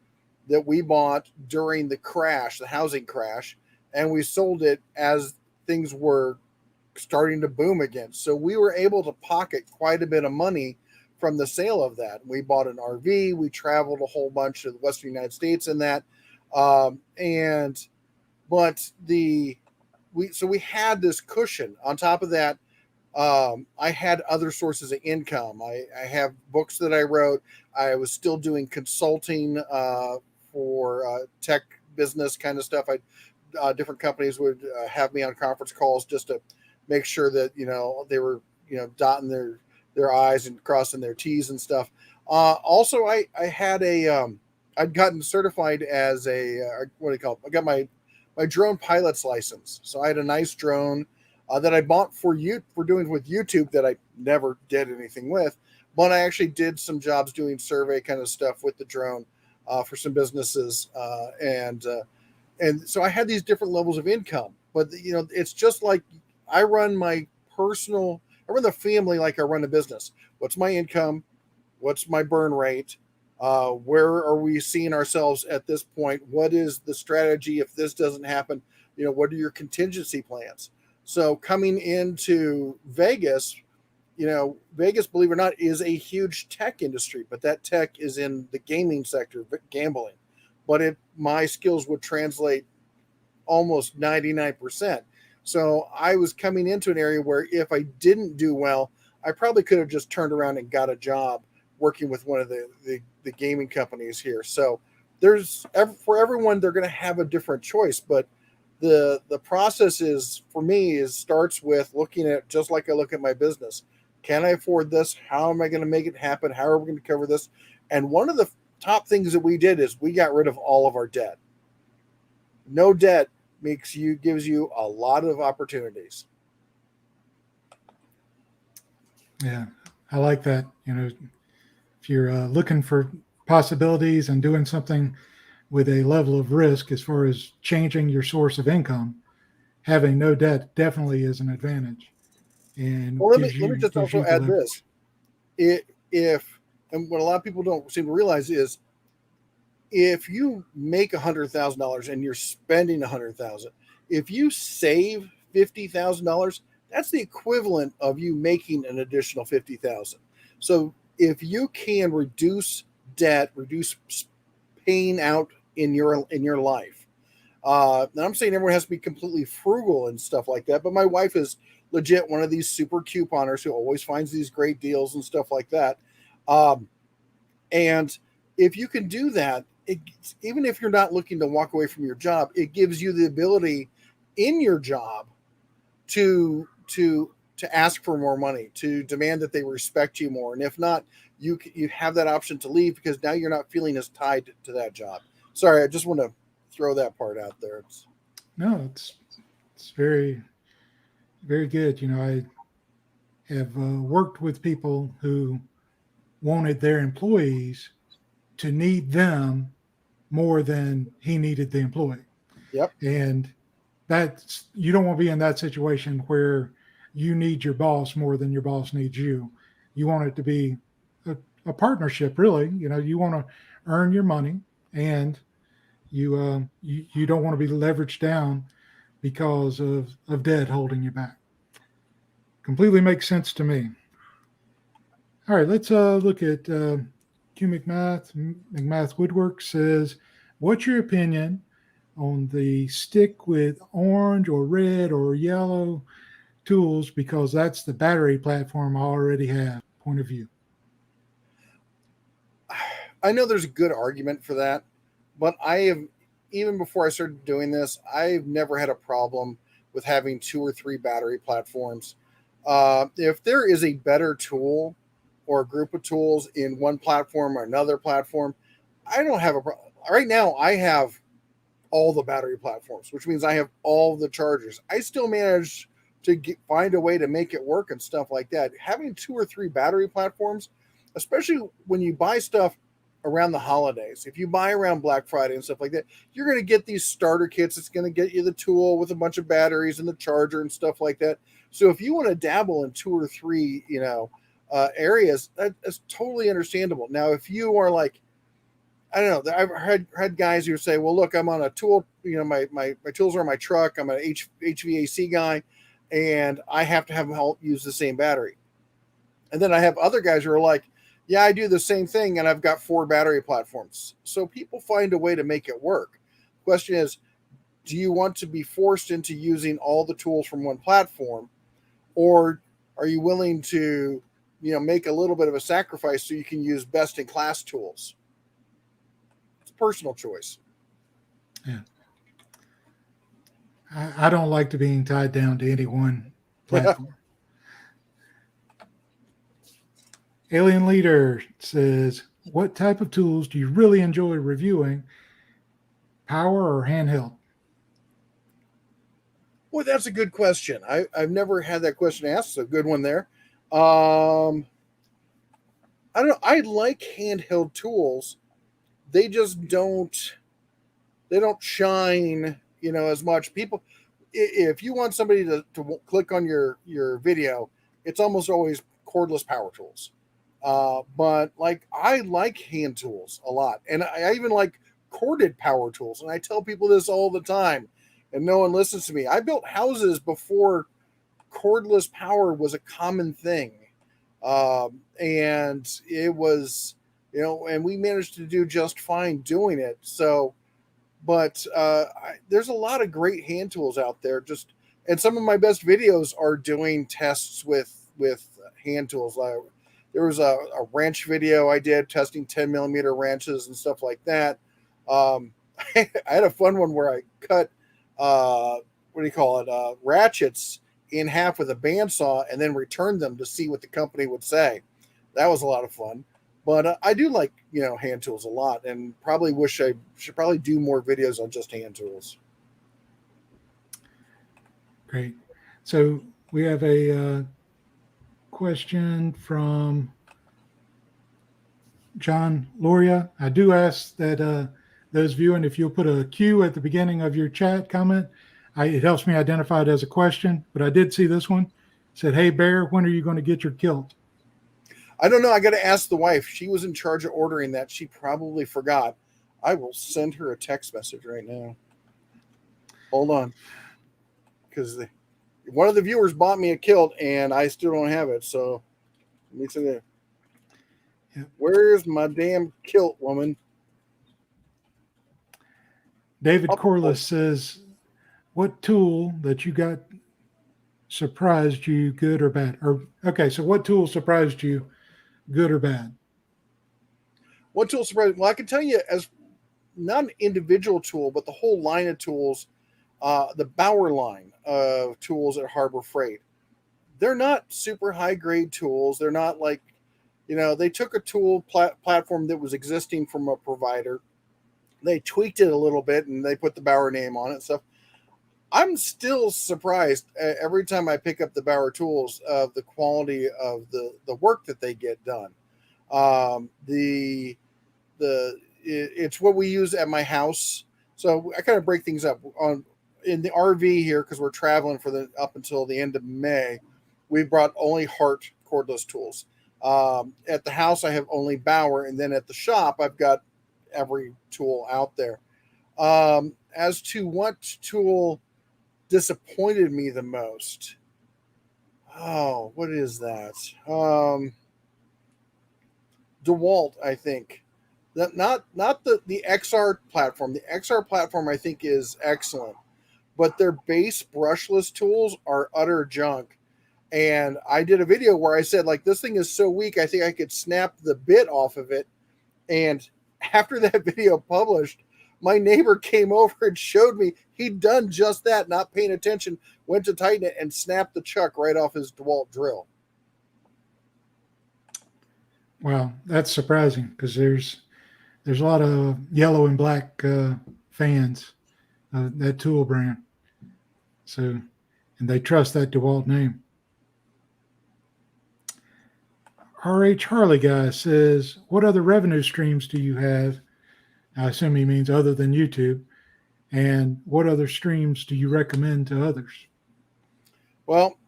Speaker 2: that we bought during the housing crash, and we sold it as things were starting to boom again. So we were able to pocket quite a bit of money from the sale of that. We bought an RV. We traveled a whole bunch of the Western United States in that, and but the we had this cushion. On top of that, I had other sources of income. I have books that I wrote. I was still doing consulting for tech business kind of stuff. Different companies would have me on conference calls just to make sure that they were dotting their I's and crossing their T's and stuff. Also, I had I'd gotten certified as a what do you call it? I got my drone pilot's license, so I had a nice drone that I bought for doing with YouTube that I never did anything with, but I actually did some jobs doing survey kind of stuff with the drone for some businesses, and so I had these different levels of income. But it's just like I run I run the family like I run a business. What's my income? What's my burn rate? Where are we seeing ourselves at this point? What is the strategy if this doesn't happen? What are your contingency plans? So coming into Vegas, Vegas, believe it or not, is a huge tech industry, but that tech is in the gaming sector, gambling. But my skills would translate almost 99%. So I was coming into an area where if I didn't do well, I probably could have just turned around and got a job working with one of the gaming companies here. So for everyone, they're going to have a different choice, but the process starts with looking at, just like I look at my business. Can I afford this? How am I going to make it happen? How are we going to cover this? And one of the top things that we did is we got rid of all of our debt. No debt gives you a lot of opportunities.
Speaker 1: Yeah, I like that. If you're looking for possibilities and doing something with a level of risk as far as changing your source of income, having no debt definitely is an advantage, and
Speaker 2: Well, let me just
Speaker 1: gives
Speaker 2: also
Speaker 1: you the
Speaker 2: add
Speaker 1: leverage.
Speaker 2: this. And what a lot of people don't seem to realize is, if you make $100,000 and you're spending $100,000, if you save $50,000, that's the equivalent of you making an additional $50,000. So if you can reduce debt, reduce paying out in your life. And I'm saying everyone has to be completely frugal and stuff like that, but my wife is legit one of these super couponers who always finds these great deals and stuff like that. And if you can do that, even if you're not looking to walk away from your job, it gives you the ability in your job to ask for more money, to demand that they respect you more, and if not, you have that option to leave because now you're not feeling as tied to that job. Sorry, I just want to throw that part out there.
Speaker 1: No, it's very, very good. I have worked with people who wanted their employees to need them more than he needed the employee.
Speaker 2: Yep.
Speaker 1: And you don't want to be in that situation where you need your boss more than your boss needs you. You want it to be a partnership, really. You want to earn your money, and you don't want to be leveraged down because of debt holding you back. Completely makes sense to me. All right, let's look at Q McMath. McMath Woodwork says, what's your opinion on the stick with orange or red or yellow tools because that's the battery platform I already have? Point of view.
Speaker 2: I know there's a good argument for that, but even before I started doing this, I've never had a problem with having 2 or 3 battery platforms. If there is a better tool or a group of tools in one platform or another platform, I don't have a problem. Right now, I have all the battery platforms, which means I have all the chargers. I still manage to find a way to make it work and stuff like that. Having 2 or 3 battery platforms, especially when you buy stuff around the holidays, if you buy around Black Friday and stuff like that, you're going to get these starter kits. It's going to get you the tool with a bunch of batteries and the charger and stuff like that. So if you want to dabble in 2 or 3, areas, that's totally understandable. Now, if you are like, I don't know. I've had guys who say, "Well, look, I'm on a tool. My tools are in my truck. I'm an HVAC guy, and I have to have them help use the same battery." And then I have other guys who are like, "Yeah, I do the same thing, and I've got 4 battery platforms." So people find a way to make it work. Question is, do you want to be forced into using all the tools from one platform, or are you willing to, make a little bit of a sacrifice so you can use best in class tools? It's a personal choice.
Speaker 1: Yeah. I don't like to being tied down to any one platform. Alien Leader says, what type of tools do you really enjoy reviewing, power or handheld?
Speaker 2: Well, that's a good question. I've never had that question asked. So good one there. Um, I don't know. I like handheld tools. They just don't shine, as much. People, if you want somebody to click on your video, it's almost always cordless power tools. But like I like hand tools a lot, and I even like corded power tools. And I tell people this all the time, and no one listens to me. I built houses before cordless power was a common thing, and it was, and we managed to do just fine doing it. So, but there's a lot of great hand tools out there. And some of my best videos are doing tests with hand tools. There was a wrench video I did testing 10 millimeter wrenches and stuff like that. I had a fun one where I cut what do you call it, ratchets in half with a bandsaw and then returned them to see what the company would say. That was a lot of fun. But I do like, hand tools a lot, and probably wish I should probably do more videos on just hand tools.
Speaker 1: Great. So we have a question from John Loria. I do ask that those viewing, if you'll put a Q at the beginning of your chat comment, it helps me identify it as a question. But I did see this one. It said, "Hey Bear, when are you going to get your kilt?"
Speaker 2: I don't know. I got to ask the wife. She was in charge of ordering that. She probably forgot. I will send her a text message right now. Hold on, because one of the viewers bought me a kilt and I still don't have it. So let me see there.
Speaker 1: Yep.
Speaker 2: Where's my damn kilt, woman?
Speaker 1: David Corliss says, "What tool that you got surprised you, good or bad?" Or okay, so what tool surprised you, good or bad?
Speaker 2: What tool surprised? Well, I can tell you, as not an individual tool, but the whole line of tools, the Bauer line of tools at Harbor Freight. They're not super high grade tools. They're not like, they took a tool platform that was existing from a provider. They tweaked it a little bit and they put the Bauer name on it and stuff. I'm still surprised every time I pick up the Bauer tools of the quality of the work that they get done. It's what we use at my house. So I kind of break things up in the RV here because we're traveling up until the end of May. We brought only Hart cordless tools. At the house, I have only Bauer, and then at the shop, I've got every tool out there. As to what tool disappointed me the most, what is that? DeWalt, I think. Not the XR platform. The XR platform I think is excellent, but their base brushless tools are utter junk. And I did a video where I said, like, this thing is so weak, I think I could snap the bit off of it. And after that video published, my neighbor came over and showed me he'd done just that, not paying attention, went to tighten it and snapped the chuck right off his DeWalt drill.
Speaker 1: Well, that's surprising because there's a lot of yellow and black fans of that tool brand. So, and they trust that DeWalt name. RH Harley guy says, "What other revenue streams do you have?" I assume he means other than YouTube. And what other streams do you recommend to others?
Speaker 2: Well,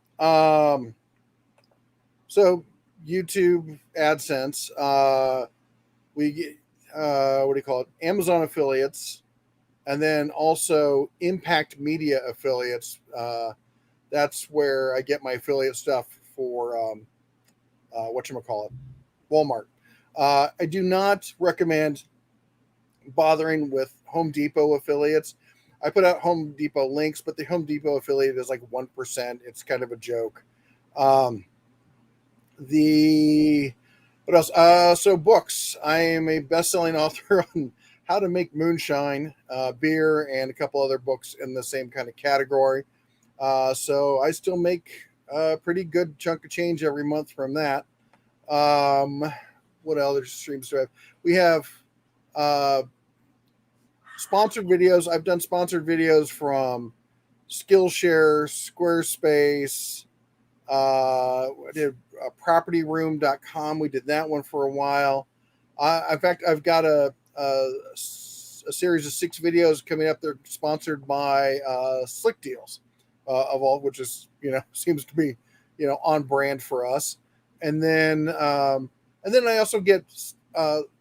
Speaker 2: so YouTube AdSense, we get, what do you call it? Amazon affiliates, and then also Impact Media affiliates. That's where I get my affiliate stuff for whatchamacallit, Walmart. I do not recommend bothering with Home Depot affiliates. I put out Home Depot links, but the Home Depot affiliate is like 1%. It's kind of a joke. The What else? So books. I am a best-selling author on how to make moonshine, beer, and a couple other books in the same kind of category. So I still make a pretty good chunk of change every month from that. What other streams do I have? We have sponsored videos. I've done sponsored videos from Skillshare, Squarespace. I did propertyroom.com. We did that one for a while. In fact, I've got a series of 6 videos coming up. They're sponsored by Slick Deals, of all, which is, seems to be, on brand for us. And then I also get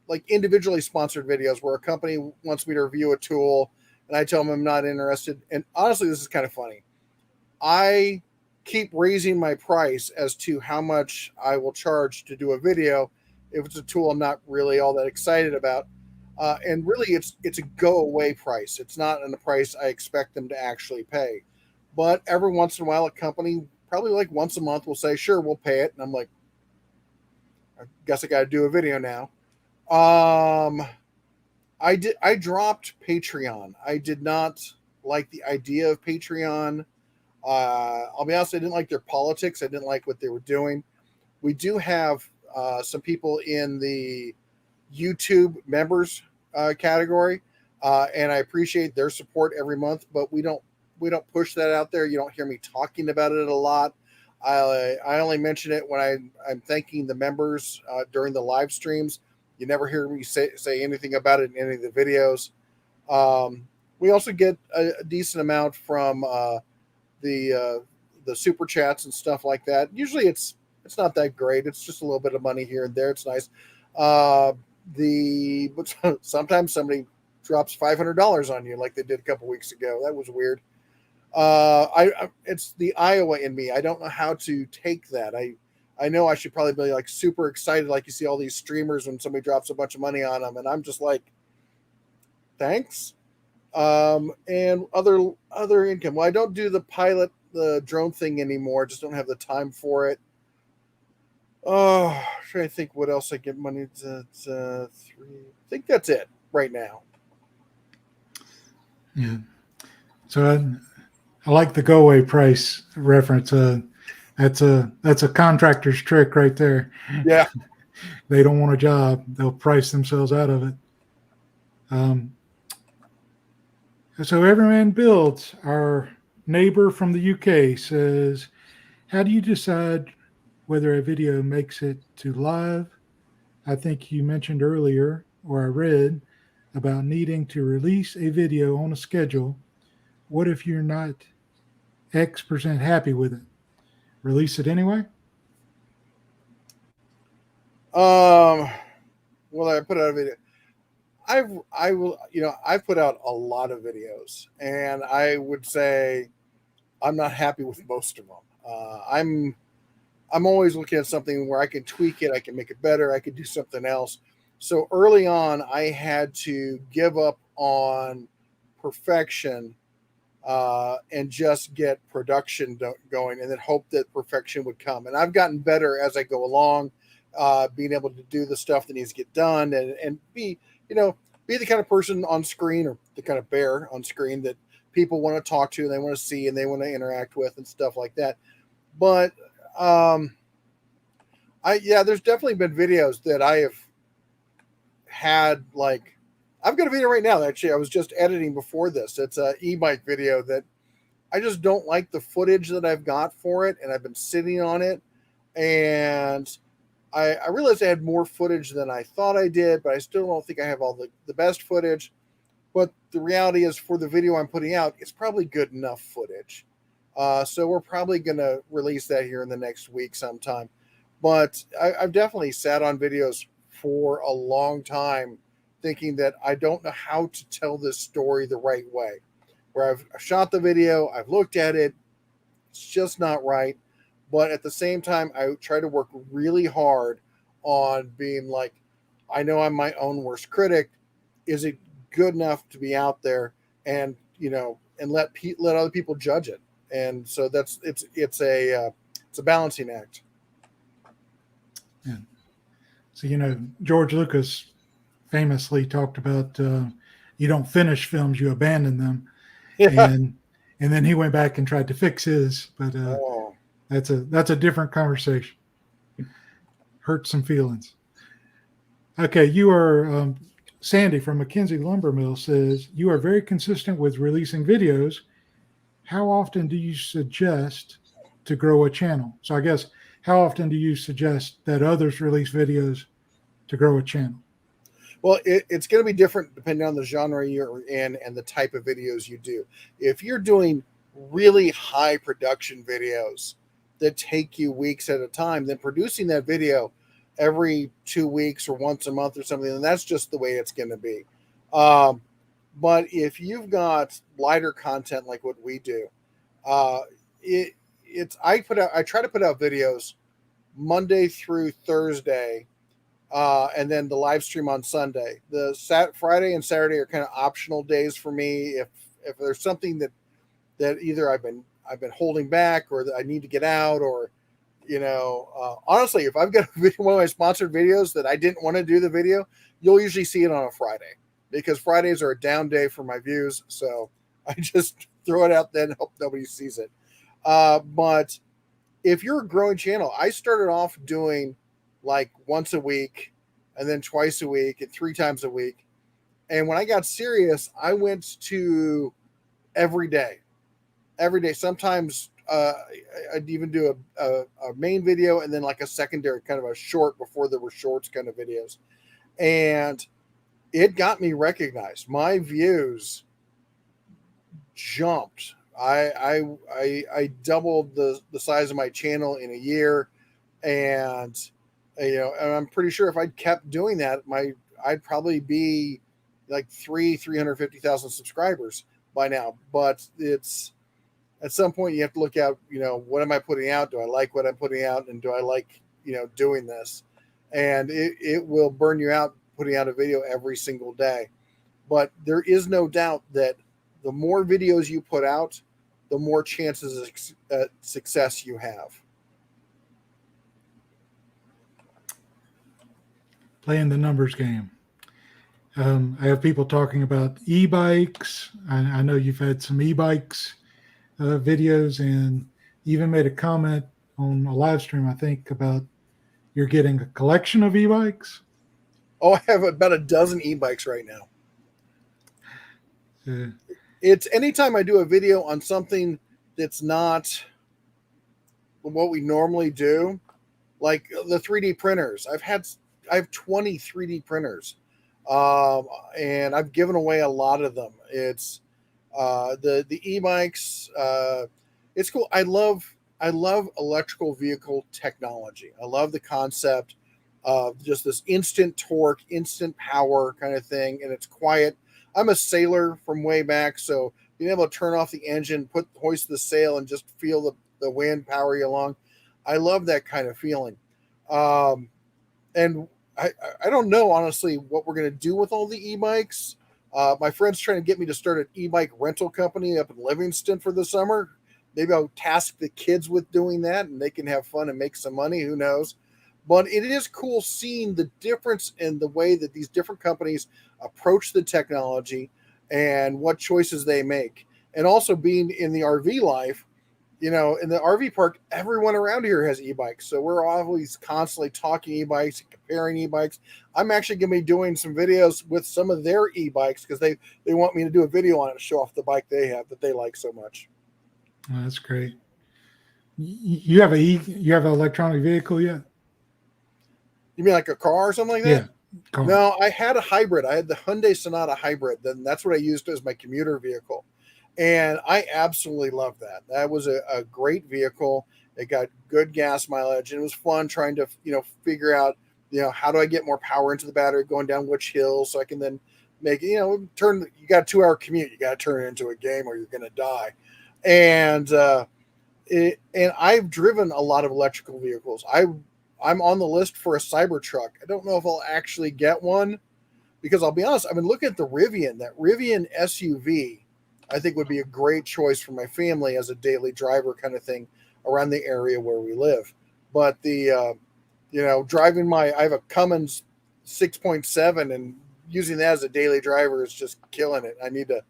Speaker 2: like individually sponsored videos where a company wants me to review a tool and I tell them I'm not interested. And honestly, this is kind of funny. I keep raising my price as to how much I will charge to do a video if it's a tool I'm not really all that excited about. And really, it's a go away price. It's not in the price I expect them to actually pay. But every once in a while, a company, probably like once a month, will say, "Sure, we'll pay it." And I'm like, "I guess I got to do a video now." I dropped Patreon. I did not like the idea of Patreon. I'll be honest, I didn't like their politics. I didn't like what they were doing. We do have some people in the YouTube members category, and I appreciate their support every month. But we don't push that out there. You don't hear me talking about it a lot. I only mention it when I'm thanking the members during the live streams. You never hear me say anything about it in any of the videos. We also get a decent amount from the super chats and stuff like that. Usually it's not that great. It's just a little bit of money here and there. It's nice. But sometimes somebody drops $500 on you like they did a couple weeks ago. That was weird. It's the Iowa in me. I don't know how to take that. I know I should probably be like super excited, like you see all these streamers when somebody drops a bunch of money on them, and I'm just like, thanks. And other income. Well, I don't do the drone thing anymore. Just don't have the time for it. Oh, trying to think what else I get money to. I think that's it right now.
Speaker 1: Yeah. So I like the go away price reference. That's a contractor's trick right there.
Speaker 2: Yeah.
Speaker 1: They don't want a job. They'll price themselves out of it. So Everyman Builds, our neighbor from the UK, says, how do you decide whether a video makes it to live? I think you mentioned earlier, or I read, about needing to release a video on a schedule. What if you're not X% happy with it? Release it anyway?
Speaker 2: Well, I put out a video. I've put out a lot of videos, and I would say I'm not happy with most of them. I'm always looking at something where I can tweak it, I can make it better, I could do something else. So early on, I had to give up on perfection and just get production going, and then hope that perfection would come. And I've gotten better as I go along, being able to do the stuff that needs to get done, and be the kind of person on screen, or the kind of bear on screen that people want to talk to, and they want to see, and they want to interact with, and stuff like that. But there's definitely been videos that I have had, like, I've got a video right now that actually I was just editing before this. It's an e-bike video that I just don't like the footage that I've got for it, and I've been sitting on it, and I realized I had more footage than I thought I did, but I still don't think I have all the best footage. But the reality is, for the video I'm putting out, it's probably good enough footage. So we're probably going to release that here in the next week sometime. But I've definitely sat on videos for a long time thinking that I don't know how to tell this story the right way. Where I've shot the video, I've looked at it, it's just not right. But at the same time, I try to work really hard on being like, I know I'm my own worst critic. Is it good enough to be out there? And and let other people judge it. And so it's a balancing act.
Speaker 1: Yeah. So, George Lucas famously talked about you don't finish films, you abandon them.
Speaker 2: Yeah.
Speaker 1: And then he went back and tried to fix his, but
Speaker 2: Oh.
Speaker 1: that's a different conversation. Hurt some feelings. Okay, you are Sandy from McKinsey Lumber Mill says you are very consistent with releasing videos. How often do you suggest to grow a channel? So I guess how often do you suggest that others release videos to grow a channel?
Speaker 2: Well, it's going to be different depending on the genre you're in and the type of videos you do. If you're doing really high production videos that take you weeks at a time, then producing that video every 2 weeks or once a month or something, then that's just the way it's going to be. Um, but if you've got lighter content like what we do, uh, I try to put out videos Monday through Thursday, and then the live stream on Sunday. The Friday and Saturday are kind of optional days for me. If there's something that either I've been holding back or that I need to get out, or honestly, if I've got one of my sponsored videos that I didn't want to do the video, you'll usually see it on a Friday because Fridays are a down day for my views. So I just throw it out then and hope nobody sees it. But if you're a growing channel, I started off doing like once a week and then twice a week and 3 times a week. And when I got serious, I went to every day. Sometimes I'd even do a main video and then like a secondary kind of a short before there were shorts kind of videos. And it got me recognized. My views jumped. I doubled the size of my channel in a year, and and I'm pretty sure if I'd kept doing that, I'd probably be like 350,000 subscribers by now. But it's at some point you have to look out. What am I putting out? Do I like what I'm putting out, and do I like doing this? And it will burn you out putting out a video every single day. But there is no doubt that the more videos you put out, the more chances of success you have.
Speaker 1: Playing the numbers game. I have people talking about e-bikes. I know you've had some e-bikes videos and even made a comment on a live stream, I think, about you're getting a collection of e-bikes.
Speaker 2: Oh, I have about a dozen e-bikes right now. It's anytime I do a video on something that's not what we normally do, like the 3D printers. I have 20 3D printers, and I've given away a lot of them. It's the e-bikes. It's cool. I love electrical vehicle technology. I love the concept of just this instant torque, instant power kind of thing, and it's quiet. I'm a sailor from way back, so being able to turn off the engine, hoist the sail, and just feel the wind power you along, I love that kind of feeling. And I don't know, honestly, what we're going to do with all the e-bikes. My friend's trying to get me to start an e-bike rental company up in Livingston for the summer. Maybe I'll task the kids with doing that, and they can have fun and make some money. Who knows? But it is cool seeing the difference in the way that these different companies approach the technology and what choices they make. And also being in the RV life, in the RV park, everyone around here has e-bikes. So we're always constantly talking e-bikes and comparing e-bikes. I'm actually going to be doing some videos with some of their e-bikes because they want me to do a video on it to show off the bike they have that they like so much.
Speaker 1: Oh, that's great. You have an electronic vehicle yet?
Speaker 2: You mean like a car or something like that?
Speaker 1: Yeah. Car.
Speaker 2: No, I had a hybrid. I had the Hyundai Sonata hybrid. Then that's what I used as my commuter vehicle. And I absolutely love that. That was a great vehicle. It got good gas mileage, and it was fun trying to, figure out, how do I get more power into the battery going down which hill so I can then make it, you got a 2-hour commute, you got to turn it into a game or you're going to die. And, and I've driven a lot of electrical vehicles. I'm on the list for a Cybertruck. I don't know if I'll actually get one because I'll be honest, I've been looking at the Rivian. That Rivian SUV, I think would be a great choice for my family as a daily driver kind of thing around the area where we live. But driving I have a Cummins 6.7 and using that as a daily driver is just killing it. I need to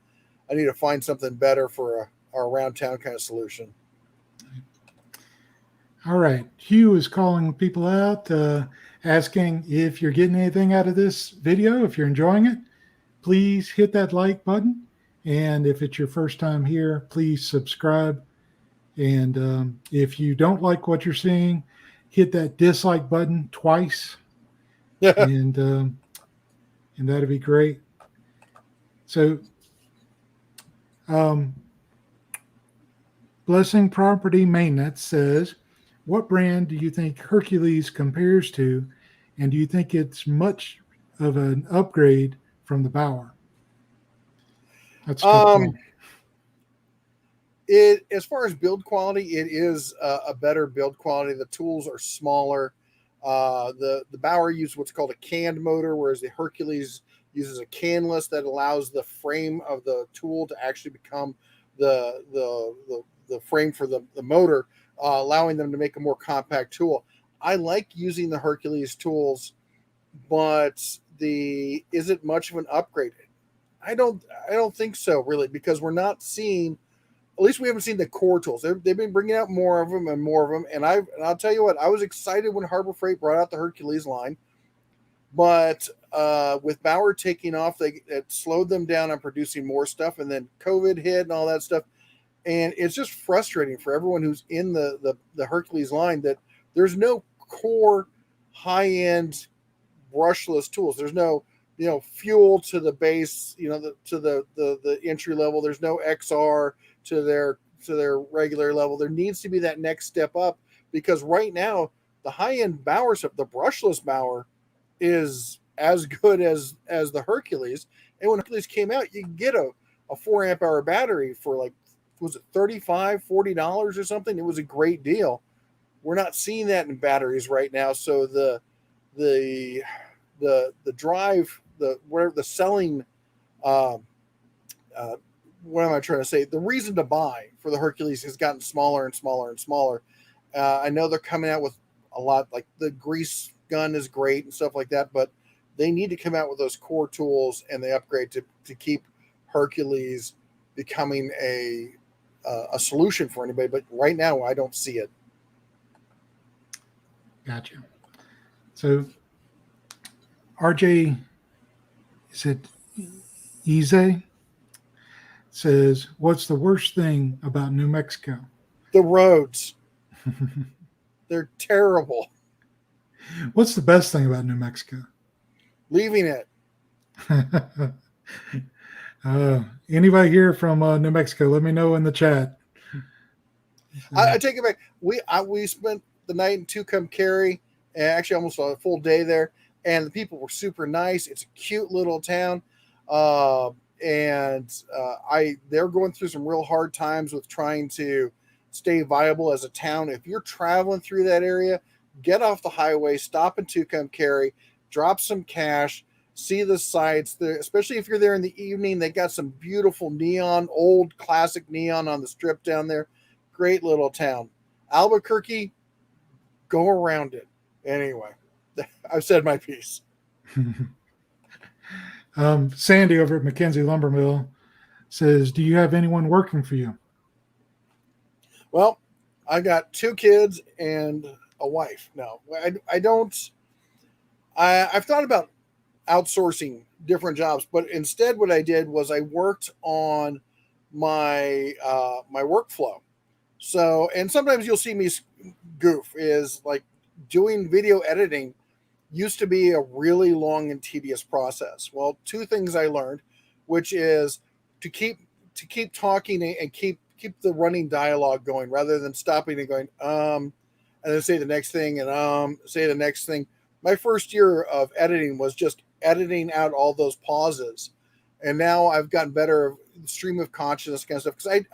Speaker 2: find something better for a around town kind of solution.
Speaker 1: All right. Hugh is calling people out, asking if you're getting anything out of this video. If you're enjoying it, please hit that like button. And if it's your first time here, please subscribe. And if you don't like what you're seeing, hit that dislike button twice. and that'd be great. So, Blessing Property Maintenance says, what brand do you think Hercules compares to? And do you think it's much of an upgrade from the Bauer? That's a tough call.
Speaker 2: As far as build quality, it is a better build quality. The tools are smaller. The Bauer uses what's called a canned motor, whereas the Hercules uses a canless that allows the frame of the tool to actually become the frame for the motor, allowing them to make a more compact tool. I like using the Hercules tools, but is it much of an upgrade? I don't think so, really, because we're not seeing. At least we haven't seen the core tools. They've been bringing out more of them and more of them. And I'll tell you what, I was excited when Harbor Freight brought out the Hercules line, but with Bauer taking off, it slowed them down on producing more stuff. And then COVID hit and all that stuff. And it's just frustrating for everyone who's in the Hercules line that there's no core high-end brushless tools. There's no, fuel to the base, to the entry level. There's no XR to their regular level. There needs to be that next step up, because right now the high-end Bauer stuff, the brushless Bauer, is as good as the Hercules. And when Hercules came out, you can get a 4 amp hour battery for like, was it $35-$40 or something? It was a great deal. We're not seeing that in batteries right now. So the drive, the selling, what am I trying to say? The reason to buy for the Hercules has gotten smaller and smaller and smaller. I know they're coming out with a lot, like the grease gun is great and stuff like that, but they need to come out with those core tools and they upgrade to keep Hercules becoming a solution for anybody. But right now, I don't see it.
Speaker 1: Gotcha. So, RJ, is it Easy? Says, what's the worst thing about New Mexico?
Speaker 2: The roads. They're terrible.
Speaker 1: What's the best thing about New Mexico?
Speaker 2: Leaving it.
Speaker 1: Anybody here from New Mexico? Let me know in the chat.
Speaker 2: I take it back. We spent the night in Tucumcari, and actually almost a full day there, and the people were super nice. It's a cute little town. They're going through some real hard times with trying to stay viable as a town. If you're traveling through that area, get off the highway, stop in Tucumcari, drop some cash, see the sights. Especially if you're there in the evening, they got some beautiful neon, old classic neon on the strip down there. Great little town. Albuquerque, go around it. Anyway, I've said my piece.
Speaker 1: Sandy over at McKenzie Lumber Mill says, do you have anyone working for you?
Speaker 2: Well, I got 2 kids and a wife. No, I don't. I've thought about outsourcing different jobs, but instead what I did was I worked on my workflow. So, and sometimes you'll see me goof, is like doing video editing used to be a really long and tedious process. Well, 2 things I learned, which is to keep talking and keep the running dialogue going rather than stopping and going, and then say the next thing and say the next thing. my first year of editing was just editing out all those pauses, and now I've gotten better of stream of consciousness kind of stuff, because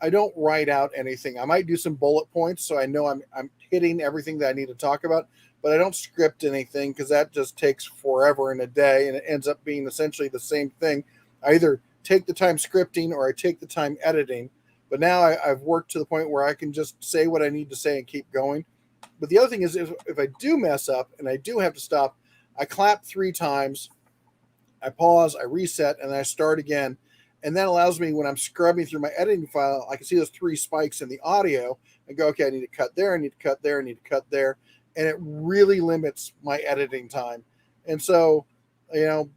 Speaker 2: I don't write out anything. I might do some bullet points so I know I'm hitting everything that I need to talk about, but I don't script anything because that just takes forever in a day, and it ends up being essentially the same thing. I either take the time scripting or I take the time editing. But now I've worked to the point where I can just say what I need to say and keep going. But the other thing is, if I do mess up and I do have to stop, I clap 3 times, I pause, I reset, and then I start again. And that allows me, when I'm scrubbing through my editing file, I can see those 3 spikes in the audio and go, okay, I need to cut there, I need to cut there, I need to cut there. And it really limits my editing time. And so,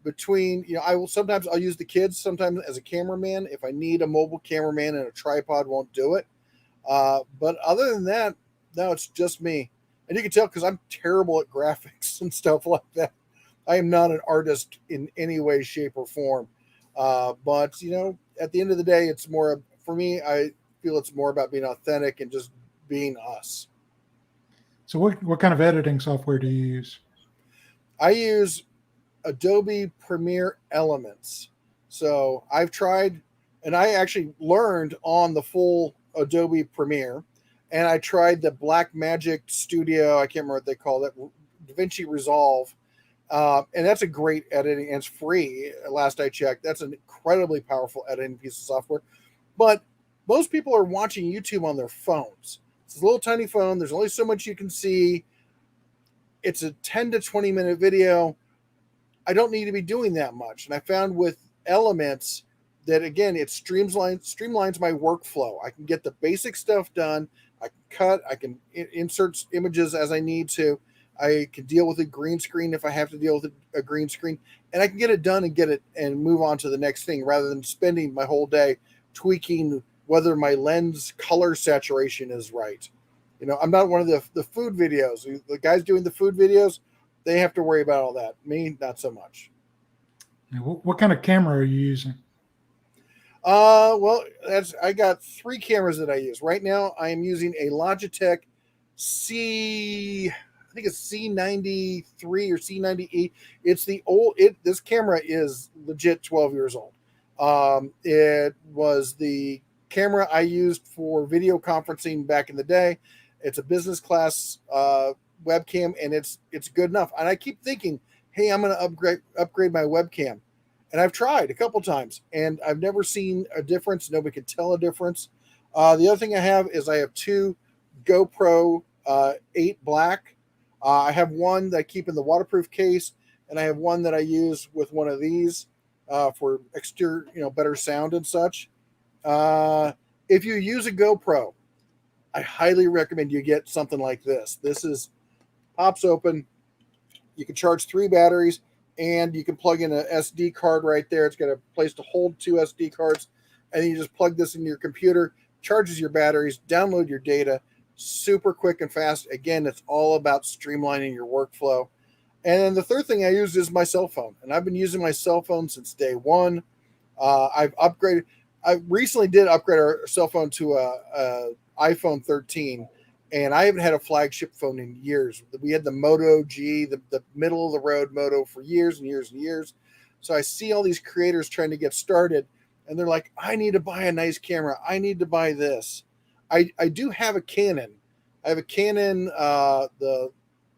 Speaker 2: between, I'll use the kids sometimes as a cameraman. If I need a mobile cameraman and a tripod, won't do it. But other than that, no, it's just me. And you can tell because I'm terrible at graphics and stuff like that. I am not an artist in any way, shape, or form. But at the end of the day, it's more for me. I feel it's more about being authentic and just being us.
Speaker 1: So what kind of editing software do you use?
Speaker 2: I use Adobe Premiere Elements. So I've tried, and I actually learned on the full Adobe Premiere, and I tried the Blackmagic Studio. I can't remember what they call it, DaVinci Resolve. And that's a great editing, and it's free. Last I checked, that's an incredibly powerful editing piece of software. But most people are watching YouTube on their phones. It's a little tiny phone. There's only so much you can see. It's a 10 to 20 minute video. I don't need to be doing that much. And I found with Elements that, again, it streamlines my workflow. I can get the basic stuff done. I can cut. I can insert images as I need to. I can deal with a green screen if I have to deal with a green screen, and I can get it done and move on to the next thing rather than spending my whole day tweaking whether my lens color saturation is right. I'm not one of the food videos. The guys doing the food videos, they have to worry about all that. Me, not so much.
Speaker 1: What kind of camera are you using?
Speaker 2: Well, I got 3 cameras that I use right now. I am using a Logitech I think it's C93 or C90E. It's the old. This camera is legit 12 years old. It was the camera I used for video conferencing back in the day. It's a business class webcam, and it's good enough. And I keep thinking, hey, I'm going to upgrade my webcam. And I've tried a couple times, and I've never seen a difference. Nobody can tell a difference. The other thing I have is I have 2 GoPro 8 Black. I have one that I keep in the waterproof case, and I have one that I use with one of these for exterior, better sound and such. If you use a GoPro, I highly recommend you get something like this. This pops open. You can charge 3 batteries, and you can plug in an SD card right there. It's got a place to hold 2 SD cards, and then you just plug this into your computer, charges your batteries, download your data, super quick and fast. Again, it's all about streamlining your workflow. And then the third thing I use is my cell phone, and I've been using my cell phone since day one. I've upgraded. I recently did upgrade our cell phone to a iPhone 13, and I haven't had a flagship phone in years. We had the Moto G, the middle of the road Moto, for years and years and years. So I see all these creators trying to get started, and they're like, I need to buy a nice camera. I need to buy this. I do have a Canon. I have a Canon, the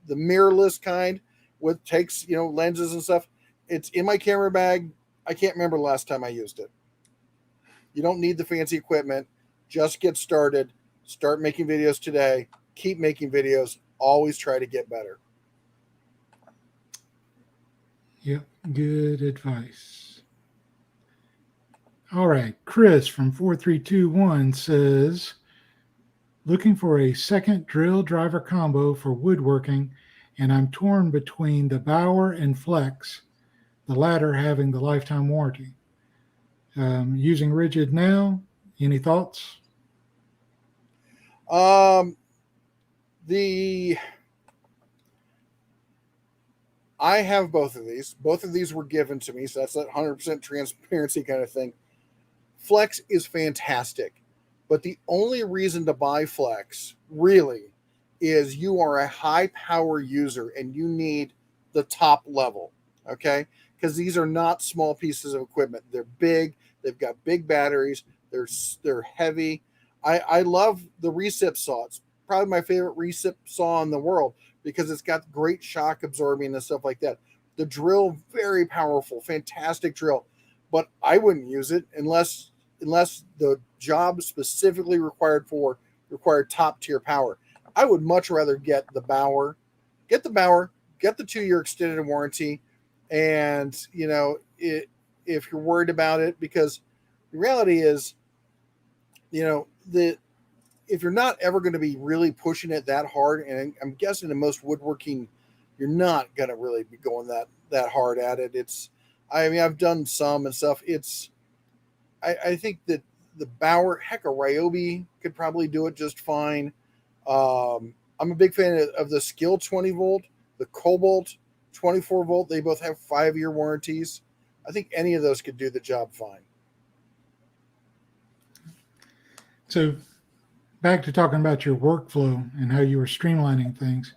Speaker 2: mirrorless kind, with takes lenses and stuff. It's in my camera bag. I can't remember the last time I used it. You don't need the fancy equipment. Just get started. Start making videos today. Keep making videos. Always try to get better.
Speaker 1: Yep, good advice. All right, Chris from 4321 says, looking for a second drill driver combo for woodworking, and I'm torn between the Bauer and Flex, the latter having the lifetime warranty. Using rigid now. Any thoughts?
Speaker 2: I have both of these. Both of these were given to me, so that's that 100% transparency kind of thing. Flex is fantastic, but the only reason to buy Flex really is you are a high power user and you need the top level, okay? Because these are not small pieces of equipment. They're big. They've got big batteries. They're heavy. I love the recip saw. It's probably my favorite recip saw in the world because it's got great shock absorbing and stuff like that. The drill, very powerful, fantastic drill, but I wouldn't use it unless the job specifically required top tier power. I would much rather get the Bauer, get the 2 year extended warranty, and if you're worried about it, because the reality is, the if you're not ever going to be really pushing it that hard, and I'm guessing in most woodworking, you're not going to really be going that hard at it. I mean, I've done some and stuff. I think that the Bauer, heck, a Ryobi could probably do it just fine. I'm a big fan of the Skill 20 volt, the Cobalt 24 volt. They both have 5 year warranties. I think any of those could do the job fine.
Speaker 1: So back to talking about your workflow and how you were streamlining things.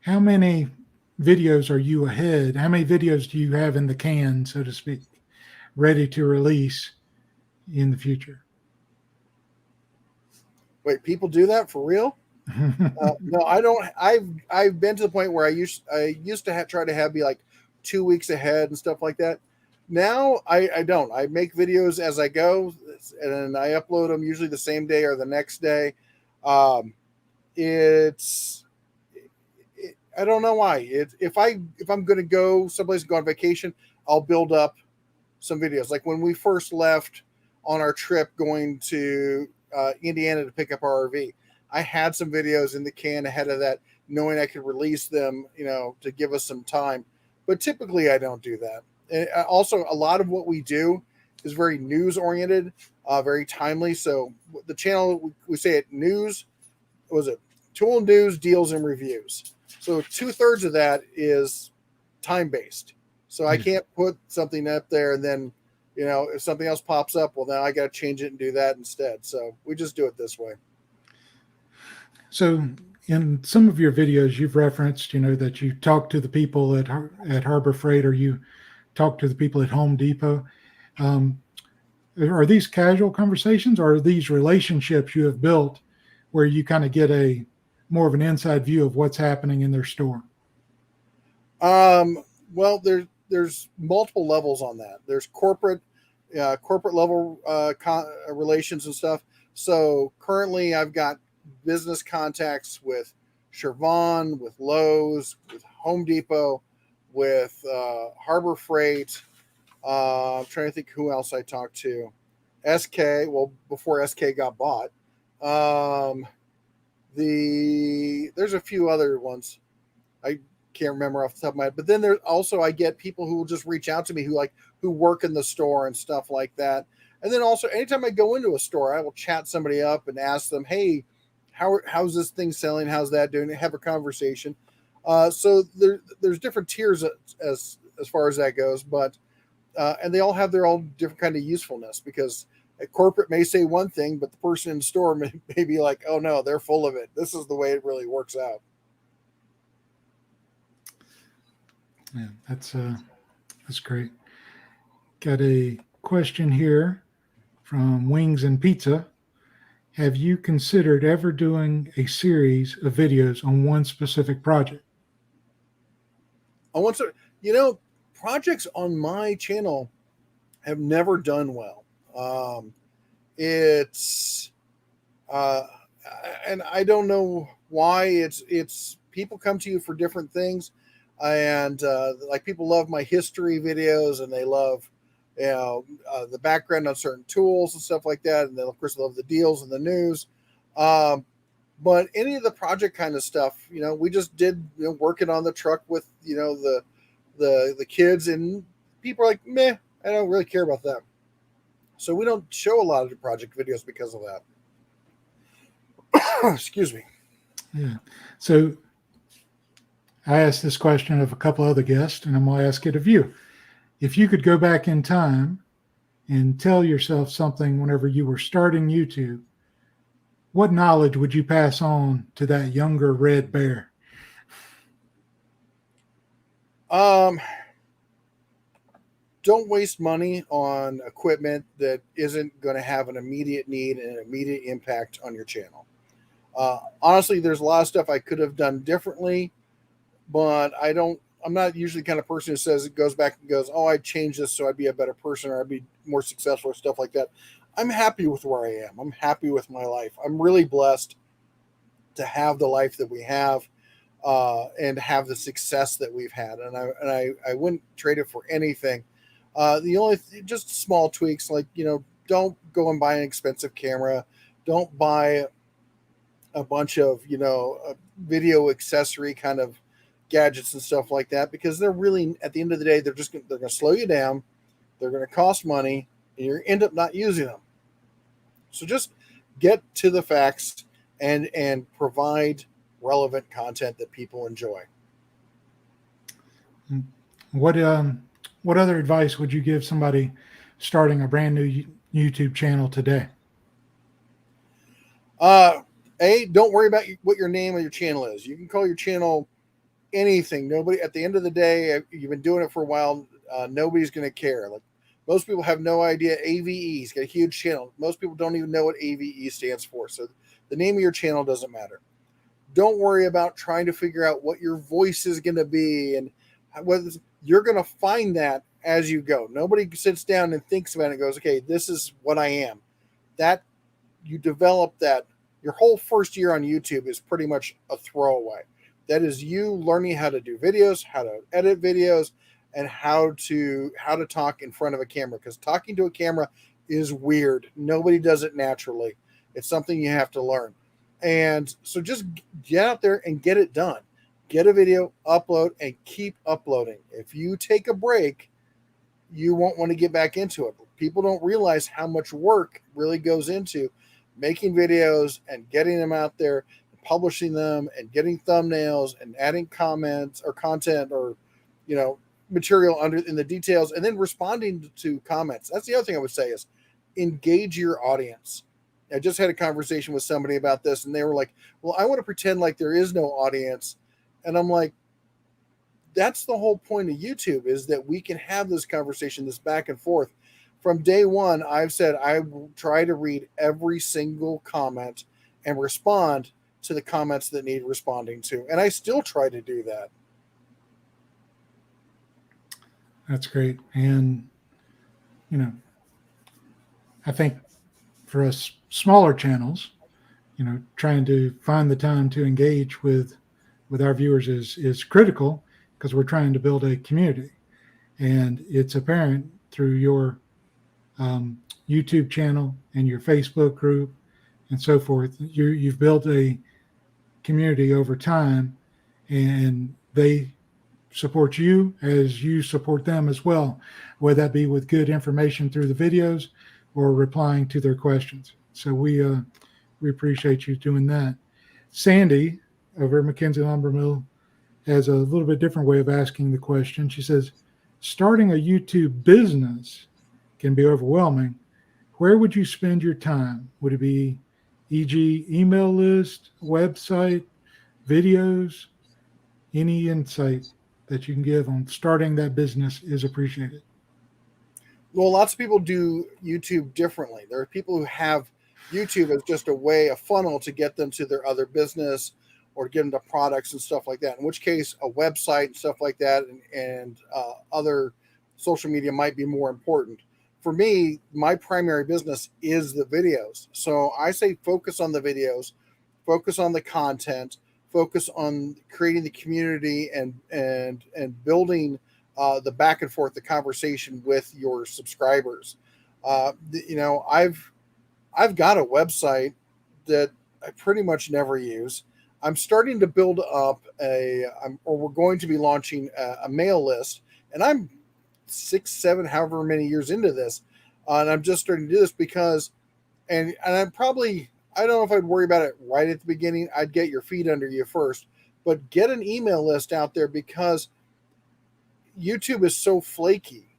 Speaker 1: How many videos are you ahead? How many videos do you have in the can, so to speak, ready to release in the future?
Speaker 2: Wait, people do that for real? No, I don't. I've been to the point where I used to try to have be like 2 weeks ahead and stuff like that. Now I don't. I make videos as I go, and I upload them usually the same day or the next day. I don't know why. If I'm going to go someplace and go on vacation, I'll build up some videos. Like when we first left on our trip going to Indiana to pick up our RV, I had some videos in the can ahead of that, knowing I could release them, to give us some time. But typically, I don't do that. And also, a lot of what we do is very news oriented, very timely. So the channel, we say it news, was it tool news, deals, and reviews. So 2/3 of that is time based. So I can't put something up there and then, if something else pops up, well, now I got to change it and do that instead. So we just do it this way.
Speaker 1: So in some of your videos, you've referenced, that you talk to the people at Harbor Freight, or you talk to the people at Home Depot. Are these casual conversations, or are these relationships you have built where you kind of get a more of an inside view of what's happening in their store?
Speaker 2: Well, there's multiple levels on that. There's corporate level relations and stuff. So currently I've got business contacts with Chevron, with Lowe's, with Home Depot, with Harbor Freight. I'm trying to think who else I talked to. SK, well, before SK got bought. There's a few other ones. I can't remember off the top of my head. But then there's also, I get people who will just reach out to me who work in the store and stuff like that. And then also, anytime I go into a store, I will chat somebody up and ask them, hey, how's this thing selling? How's that doing? Have a conversation. So there's different tiers as far as that goes, but and they all have their own different kind of usefulness, because a corporate may say one thing, but the person in the store may be like, oh no, they're full of it. This is the way it really works out.
Speaker 1: Yeah, that's great. Got a question here from Wings and Pizza. Have you considered ever doing a series of videos on one specific project?
Speaker 2: Projects on my channel have never done well. And I don't know why. It's people come to you for different things, and like people love my history videos, and they love the background on certain tools and stuff like that, and they of course love the deals and the news. But any of the project kind of stuff, we just did working on the truck with the kids, and people are like, meh, I don't really care about that. So we don't show a lot of the project videos because of that. Excuse me.
Speaker 1: Yeah. So I asked this question of a couple other guests, and I'm going to ask it of you. If you could go back in time and tell yourself something whenever you were starting YouTube, what knowledge would you pass on to that younger red bear?
Speaker 2: Um, don't waste money on equipment that isn't going to have an immediate need and an immediate impact on your channel. Honestly, there's a lot of stuff I could have done differently, but I'm not usually the kind of person who says it goes back and goes, oh, I'd change this so I'd be a better person or I'd be more successful or stuff like that. I'm happy with where I am. I'm happy with my life. I'm really blessed to have the life that we have, and have the success that we've had. And I wouldn't trade it for anything. The only just small tweaks, like, don't go and buy an expensive camera. Don't buy a bunch of, video accessory kind of gadgets and stuff like that, because they're really, at the end of the day, they're going to slow you down. They're going to cost money and you end up not using them. So just get to the facts and provide relevant content that people enjoy.
Speaker 1: What other advice would you give somebody starting a brand new YouTube channel today?
Speaker 2: Don't worry about what your name of your channel is. You can call your channel anything. Nobody, at the end of the day, you've been doing it for a while. Nobody's going to care. Like, most people have no idea. AVE's got a huge channel. Most people don't even know what AVE stands for. So the name of your channel doesn't matter. Don't worry about trying to figure out what your voice is going to be, and whether you're going to find that as you go. Nobody sits down and thinks about it and goes, okay, this is what I am. That you develop that. Your whole first year on YouTube is pretty much a throwaway. That is you learning how to do videos, how to edit videos, and how to talk in front of a camera, because talking to a camera is weird. Nobody does it naturally. It's something you have to learn. And so just get out there and get it done. Get a video, upload, and keep uploading. If you take a break, you won't want to get back into it. People don't realize how much work really goes into making videos and getting them out there, publishing them, and getting thumbnails and adding comments or content or, material under in the details, and then responding to comments. That's the other thing I would say is engage your audience. I just had a conversation with somebody about this, and they were like, well, I want to pretend like there is no audience. And I'm like, that's the whole point of YouTube, is that we can have this conversation, this back and forth. From day one, I've said I will try to read every single comment and respond to the comments that need responding to. And I still try to do that.
Speaker 1: That's great. And, I think for us smaller channels, trying to find the time to engage with our viewers is critical, because we're trying to build a community. And it's apparent through your YouTube channel and your Facebook group and so forth. You've built a community over time, and they support you as you support them as well, whether that be with good information through the videos or replying to their questions. So we appreciate you doing that. Sandy over at McKenzie Lumber Mill has a little bit different way of asking the question. She says, starting a YouTube business can be overwhelming. Where would you spend your time? Would it be, e.g., email list, website, videos? Any insight that you can give on starting that business is appreciated.
Speaker 2: Well, lots of people do YouTube differently. There are people who have YouTube as just a way, a funnel to get them to their other business or get them to products and stuff like that. In which case, a website and stuff like that and other social media might be more important. For me, my primary business is the videos. So I say focus on the videos, focus on the content, focus on creating the community and building the back and forth, the conversation with your subscribers. I've got a website that I pretty much never use. I'm starting to build up we're going to be launching a mail list, and I'm 6, 7, however many years into this, and I'm just starting to do this because, and I'm probably, I don't know if I'd worry about it right at the beginning. I'd get your feet under you first, but get an email list out there, because YouTube is so flaky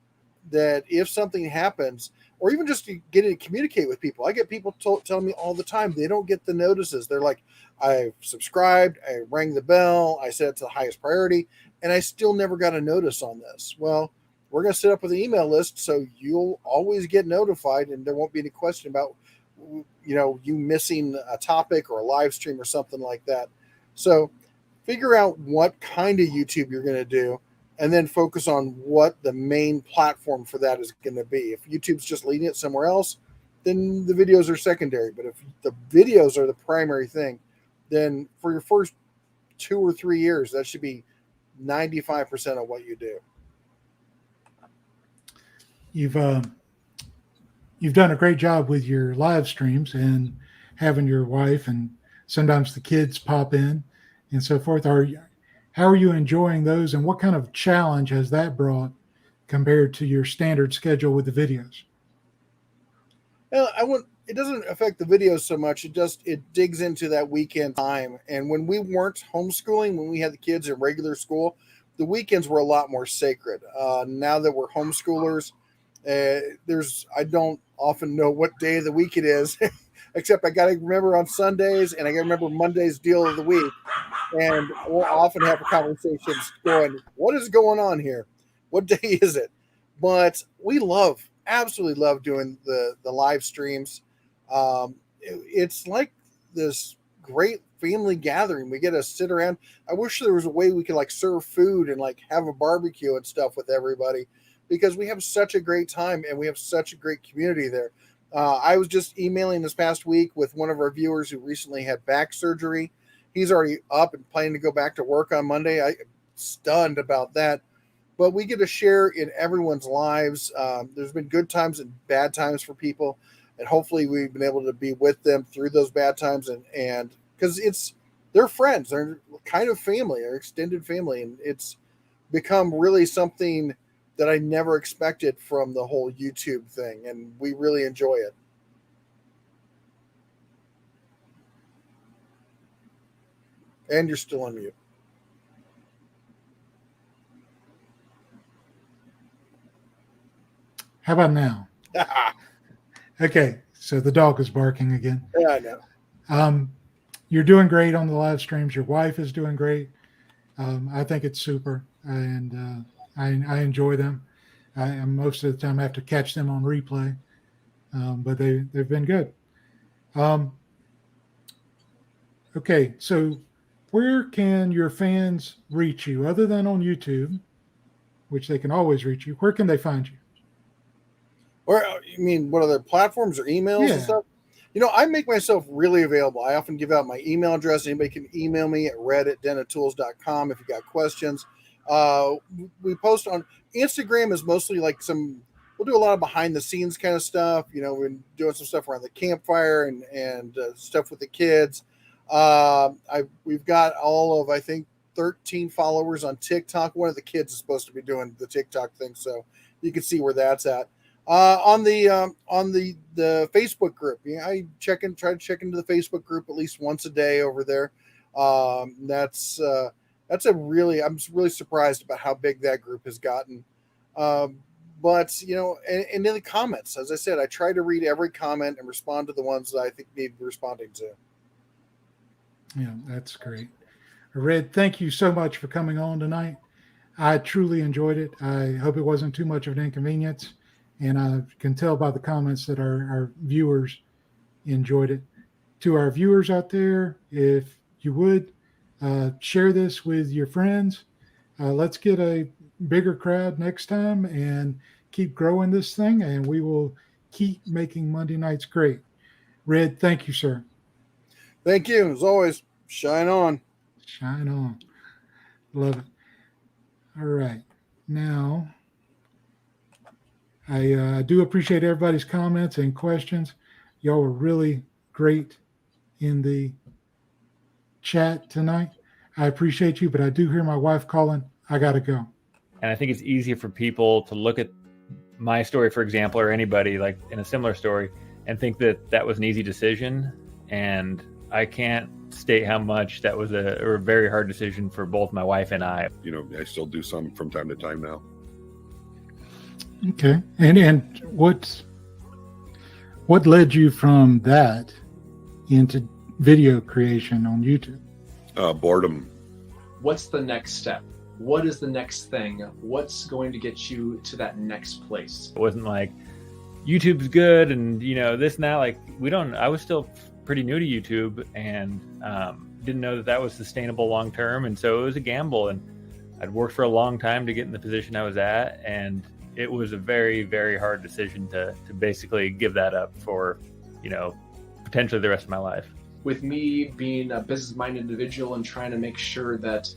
Speaker 2: that if something happens, or even just to get to communicate with people. I get people telling me all the time they don't get the notices. They're like, I subscribed, I rang the bell, I set it to the highest priority, and I still never got a notice on this. Well, we're going to set up with an email list so you'll always get notified, and there won't be any question about you missing a topic or a live stream or something like that. So figure out what kind of YouTube you're going to do, and then focus on what the main platform for that is going to be. If YouTube's just leading it somewhere else, then the videos are secondary. But if the videos are the primary thing, then for your first 2 or 3 years, that should be 95% of what you do.
Speaker 1: You've done a great job with your live streams and having your wife and sometimes the kids pop in and so forth. How are you enjoying those, and what kind of challenge has that brought compared to your standard schedule with the videos?
Speaker 2: It doesn't affect the videos so much. It digs into that weekend time. And when we weren't homeschooling, when we had the kids in regular school, the weekends were a lot more sacred. Now that we're homeschoolers, I don't often know what day of the week it is, except I got to remember on Sundays, and I got to remember Monday's deal of the week. And we'll often have conversations going, what is going on here? What day is it? But we absolutely love doing the live streams. It's like this great family gathering. We get to sit around. I wish there was a way we could like serve food and like have a barbecue and stuff with everybody, because we have such a great time and we have such a great community there. I was just emailing this past week with one of our viewers who recently had back surgery. He's already up and planning to go back to work on Monday. I'm stunned about that. But we get to share in everyone's lives. There's been good times and bad times for people, and hopefully we've been able to be with them through those bad times. And because they're friends, they're kind of family, they're extended family, and it's become really something that I never expected from the whole YouTube thing, and we really enjoy it. And you're still on mute.
Speaker 1: How about now? Okay, so the dog is barking again.
Speaker 2: Yeah, I know.
Speaker 1: You're doing great on the live streams. Your wife is doing great. I think it's super, and I enjoy them. Most of the time I have to catch them on replay, but they've been good. Okay, so where can your fans reach you other than on YouTube, which they can always reach you? Where can they find you?
Speaker 2: Or you mean what other platforms or emails and stuff? I make myself really available. I often give out my email address. Anybody can email me at red@denatools.com if you got questions. We post on Instagram is mostly like we'll do a lot of behind the scenes kind of stuff. We're doing some stuff around the campfire and stuff with the kids. We've got all of, I think, 13 followers on TikTok. One of the kids is supposed to be doing the TikTok thing, so you can see where that's at. On the Facebook group, I try to check into the Facebook group at least once a day over there. I'm really surprised about how big that group has gotten. But and in the comments, as I said, I try to read every comment and respond to the ones that I think need responding to.
Speaker 1: Yeah, that's great. Red, thank you so much for coming on tonight. I truly enjoyed it. I hope it wasn't too much of an inconvenience. And I can tell by the comments that our viewers enjoyed it. To our viewers out there, if you would share this with your friends, let's get a bigger crowd next time and keep growing this thing, and we will keep making Monday nights great. Red, thank you, sir.
Speaker 2: Thank you. As always, shine on.
Speaker 1: Shine on. Love it. All right. Now, I do appreciate everybody's comments and questions. Y'all were really great in the chat tonight. I appreciate you, but I do hear my wife calling. I got to go.
Speaker 3: And I think it's easier for people to look at my story, for example, or anybody like in a similar story and think that that was an easy decision. And I can't state how much that was a very hard decision for both my wife and I.
Speaker 4: I still do some from time to time now.
Speaker 1: Okay. And what led you from that into video creation on YouTube?
Speaker 4: Boredom.
Speaker 5: What's the next step? What is the next thing? What's going to get you to that next place?
Speaker 3: It wasn't like YouTube's good and this and that. Like I was still pretty new to YouTube and didn't know that was sustainable long term, and so it was a gamble. And I'd worked for a long time to get in the position I was at, and it was a very, very hard decision to basically give that up for potentially the rest of my life.
Speaker 5: With me being a business-minded individual and trying to make sure that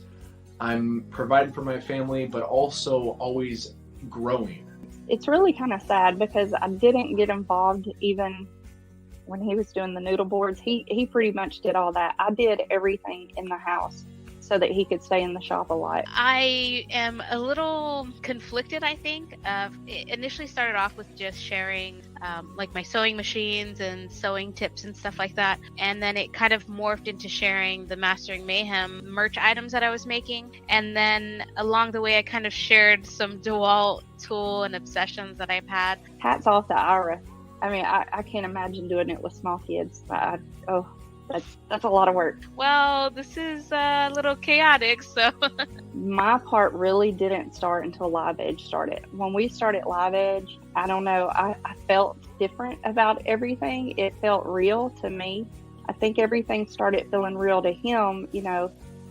Speaker 5: I'm providing for my family, but also always growing.
Speaker 6: It's really kind of sad because I didn't get involved even when he was doing the noodle boards. He pretty much did all that. I did everything in the house so that he could stay in the shop a lot.
Speaker 7: I am a little conflicted, I think. It initially started off with just sharing like my sewing machines and sewing tips and stuff like that. And then it kind of morphed into sharing the Mastering Mayhem merch items that I was making. And then along the way, I kind of shared some DeWalt tool and obsessions that I've had.
Speaker 6: Hats off to Ira. I mean, I can't imagine doing it with small kids. That's a lot of work.
Speaker 7: Well, this is a little chaotic, so.
Speaker 6: My part really didn't start until Live Edge started. When we started Live Edge, I don't know, I felt different about everything. It felt real to me. I think everything started feeling real to him,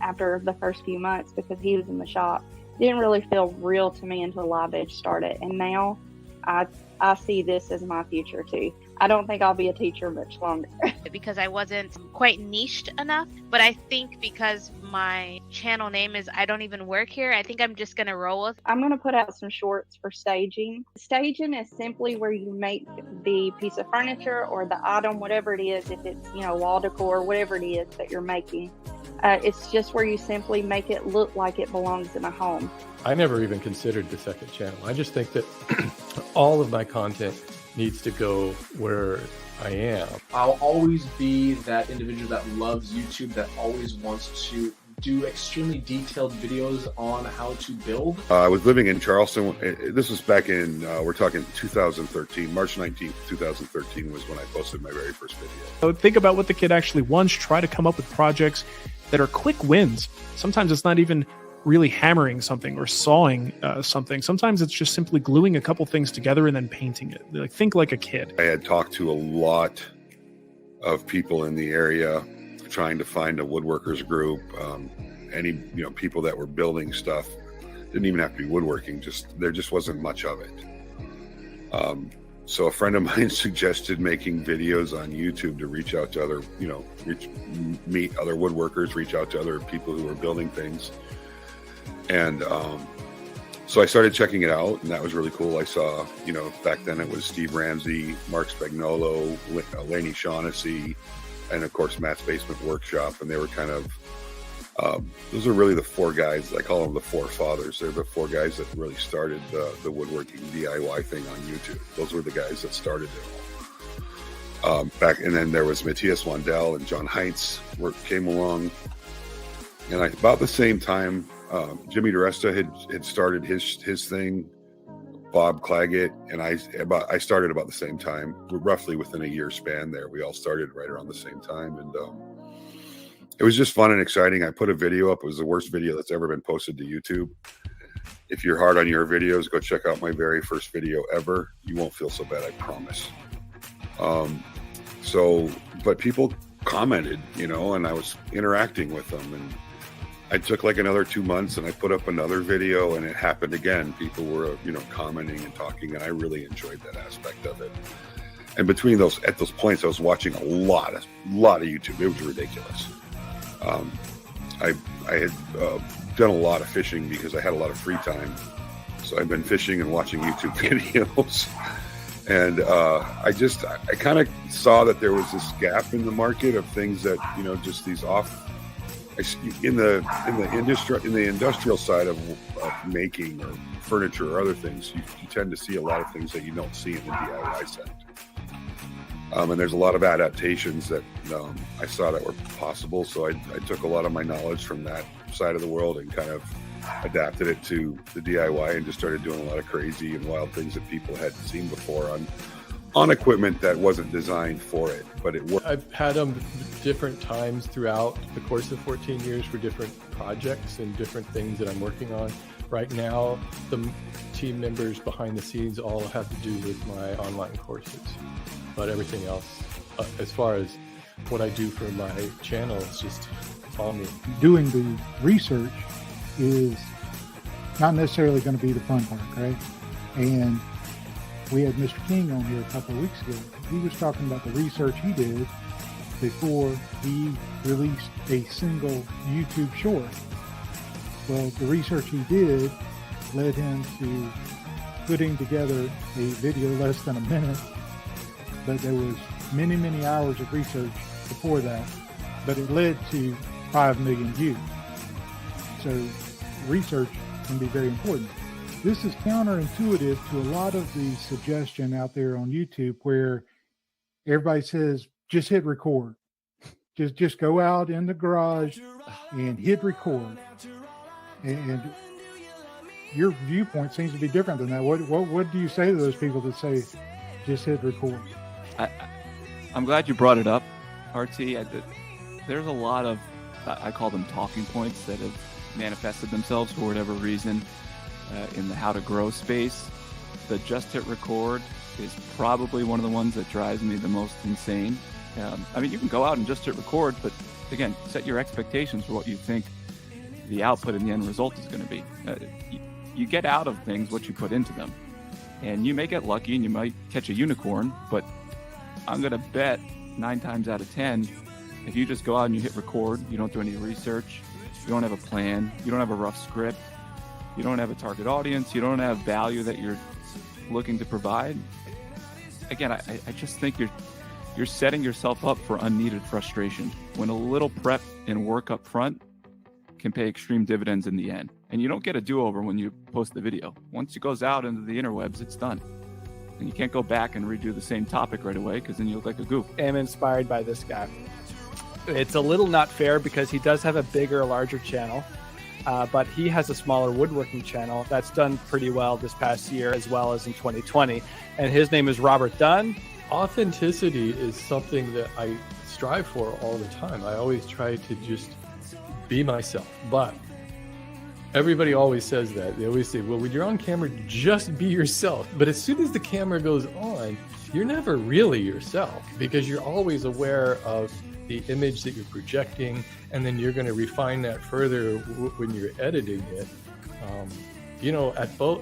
Speaker 6: after the first few months because he was in the shop. It didn't really feel real to me until Live Edge started. And now I see this as my future too. I don't think I'll be a teacher much longer.
Speaker 7: Because I wasn't quite niched enough, but I think because my channel name is I Don't Even Work Here, I think I'm just going to roll with it.
Speaker 6: I'm going to put out some shorts for staging. Staging is simply where you make the piece of furniture or the item, whatever it is, if it's, wall decor, whatever it is that you're making. It's just where you simply make it look like it belongs in a home.
Speaker 8: I never even considered the second channel. I just think that all of my content needs to go where I am.
Speaker 5: I'll always be that individual that loves YouTube, that always wants to do extremely detailed videos on how to build.
Speaker 4: I was living in Charleston. This was back in, we're talking 2013, March 19th, 2013 was when I posted my very first video.
Speaker 9: So think about what the kid actually wants. Try to come up with projects that are quick wins. Sometimes it's not even really hammering something or sawing something. Sometimes it's just simply gluing a couple things together and then painting it. Like, think like a kid.
Speaker 4: I had talked to a lot of people in the area trying to find a woodworkers group, any people that were building stuff. Didn't even have to be woodworking, there just wasn't much of it. So a friend of mine suggested making videos on YouTube to reach out to other, meet other woodworkers, reach out to other people who were building things. And so I started checking it out, and that was really cool. I saw, back then it was Steve Ramsey, Mark Spagnolo, Laney Shaughnessy, and of course Matt's Basement Workshop. And they were kind of, those are really the four guys. I call them the four fathers. They're the four guys that really started the woodworking DIY thing on YouTube. Those were the guys that started it all. And then there was Matthias Wandel and John Heintz came along. And about the same time, Jimmy DeResta had started his thing, Bob Claggett, and I started about the same time, roughly within a year span there. We all started right around the same time, and it was just fun and exciting. I put a video up. It was the worst video that's ever been posted to YouTube. If you're hard on your videos, go check out my very first video ever. You won't feel so bad, I promise. But people commented, and I was interacting with them, and I took like another 2 months and I put up another video, and it happened again. People were, commenting and talking, and I really enjoyed that aspect of it. And between at those points, I was watching a lot of YouTube. It was ridiculous. I had done a lot of fishing because I had a lot of free time. So I've been fishing and watching YouTube videos. And I kind of saw that there was this gap in the market of things that, just these in the industrial side of making or furniture or other things, you tend to see a lot of things that you don't see in the DIY side. And there's a lot of adaptations that I saw that were possible. So I took a lot of my knowledge from that side of the world and kind of adapted it to the DIY and just started doing a lot of crazy and wild things that people hadn't seen before on equipment that wasn't designed for it, but it worked.
Speaker 8: I've had them different times throughout the course of 14 years for different projects and different things that I'm working on. Right now, the team members behind the scenes all have to do with my online courses, but everything else, as far as what I do for my channel, it's all me.
Speaker 1: Doing the research is not necessarily going to be the fun part, right? And we had Mr. King on here a couple of weeks ago. He was talking about the research he did before he released a single YouTube short. Well, the research he did led him to putting together a video less than a minute, but there was many, many hours of research before that, but it led to 5 million views. So research can be very important. This is counterintuitive to a lot of the suggestion out there on YouTube where everybody says, just hit record. Just go out in the garage and hit record. And your viewpoint seems to be different than that. What do you say to those people that say, just hit record?
Speaker 10: I'm glad you brought it up, RT. There's a lot of, I call them talking points that have manifested themselves for whatever reason in the how to grow space. The just hit record is probably one of the ones that drives me the most insane. I mean, you can go out and just hit record, but again, set your expectations for what you think the output and the end result is going to be. You get out of things what you put into them, and you may get lucky and you might catch a unicorn, but I'm going to bet 9 times out of 10, if you just go out and you hit record, you don't do any research, you don't have a plan, you don't have a rough script, you don't have a target audience, you don't have value that you're looking to provide. Again, I just think you're setting yourself up for unneeded frustration when a little prep and work up front can pay extreme dividends in the end. And you don't get a do-over when you post the video. Once it goes out into the interwebs, it's done. And you can't go back and redo the same topic right away because then you look like a goof.
Speaker 11: I'm inspired by this guy. It's a little not fair because he does have a bigger, larger channel, but he has a smaller woodworking channel that's done pretty well this past year as well as in 2020. And his name is Robert Dunn.
Speaker 8: Authenticity is something that I strive for all the time. I always try to just be myself, but everybody always says that. They always say, well, when you're on camera, just be yourself. But as soon as the camera goes on, you're never really yourself because you're always aware of the image that you're projecting, and then you're going to refine that further when you're editing it.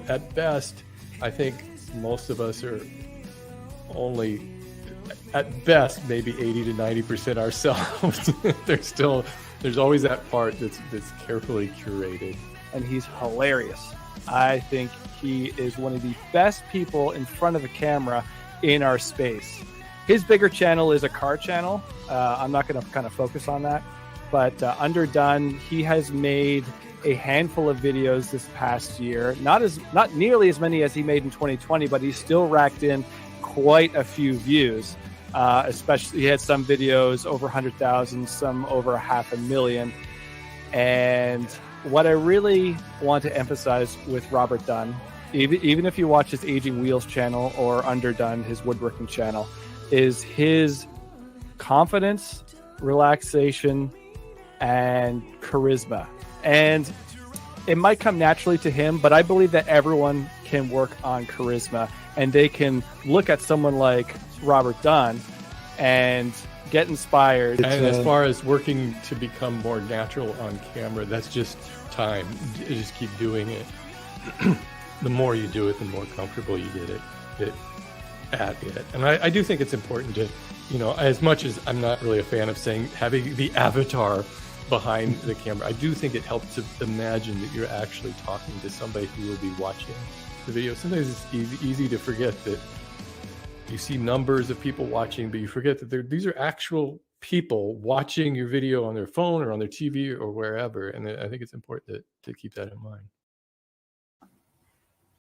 Speaker 8: At best, I think most of us are only, at best, maybe 80 to 90% ourselves. There's always that part that's carefully curated.
Speaker 11: And he's hilarious. I think he is one of the best people in front of the camera in our space. His bigger channel is a car channel. I'm not going to kind of focus on that. But Underdone, he has made a handful of videos this past year. Not nearly as many as he made in 2020, but he still racked in quite a few views. Especially, he had some videos over 100,000, some over 500,000. And what I really want to emphasize with Robert Dunn, even if you watch his Aging Wheels channel or Underdone, his woodworking channel, is his confidence, relaxation, and charisma. And it might come naturally to him, but I believe that everyone can work on charisma, and they can look at someone like Robert Dunn and get inspired.
Speaker 8: And as far as working to become more natural on camera, that's just time. You just keep doing it. The more you do it, the more comfortable you get at it. And I do think it's important to, as much as I'm not really a fan of saying having the avatar behind the camera, I do think it helps to imagine that you're actually talking to somebody who will be watching the video. Sometimes it's easy to forget that you see numbers of people watching, but you forget that these are actual people watching your video on their phone or on their TV or wherever. And I think it's important to keep that in mind.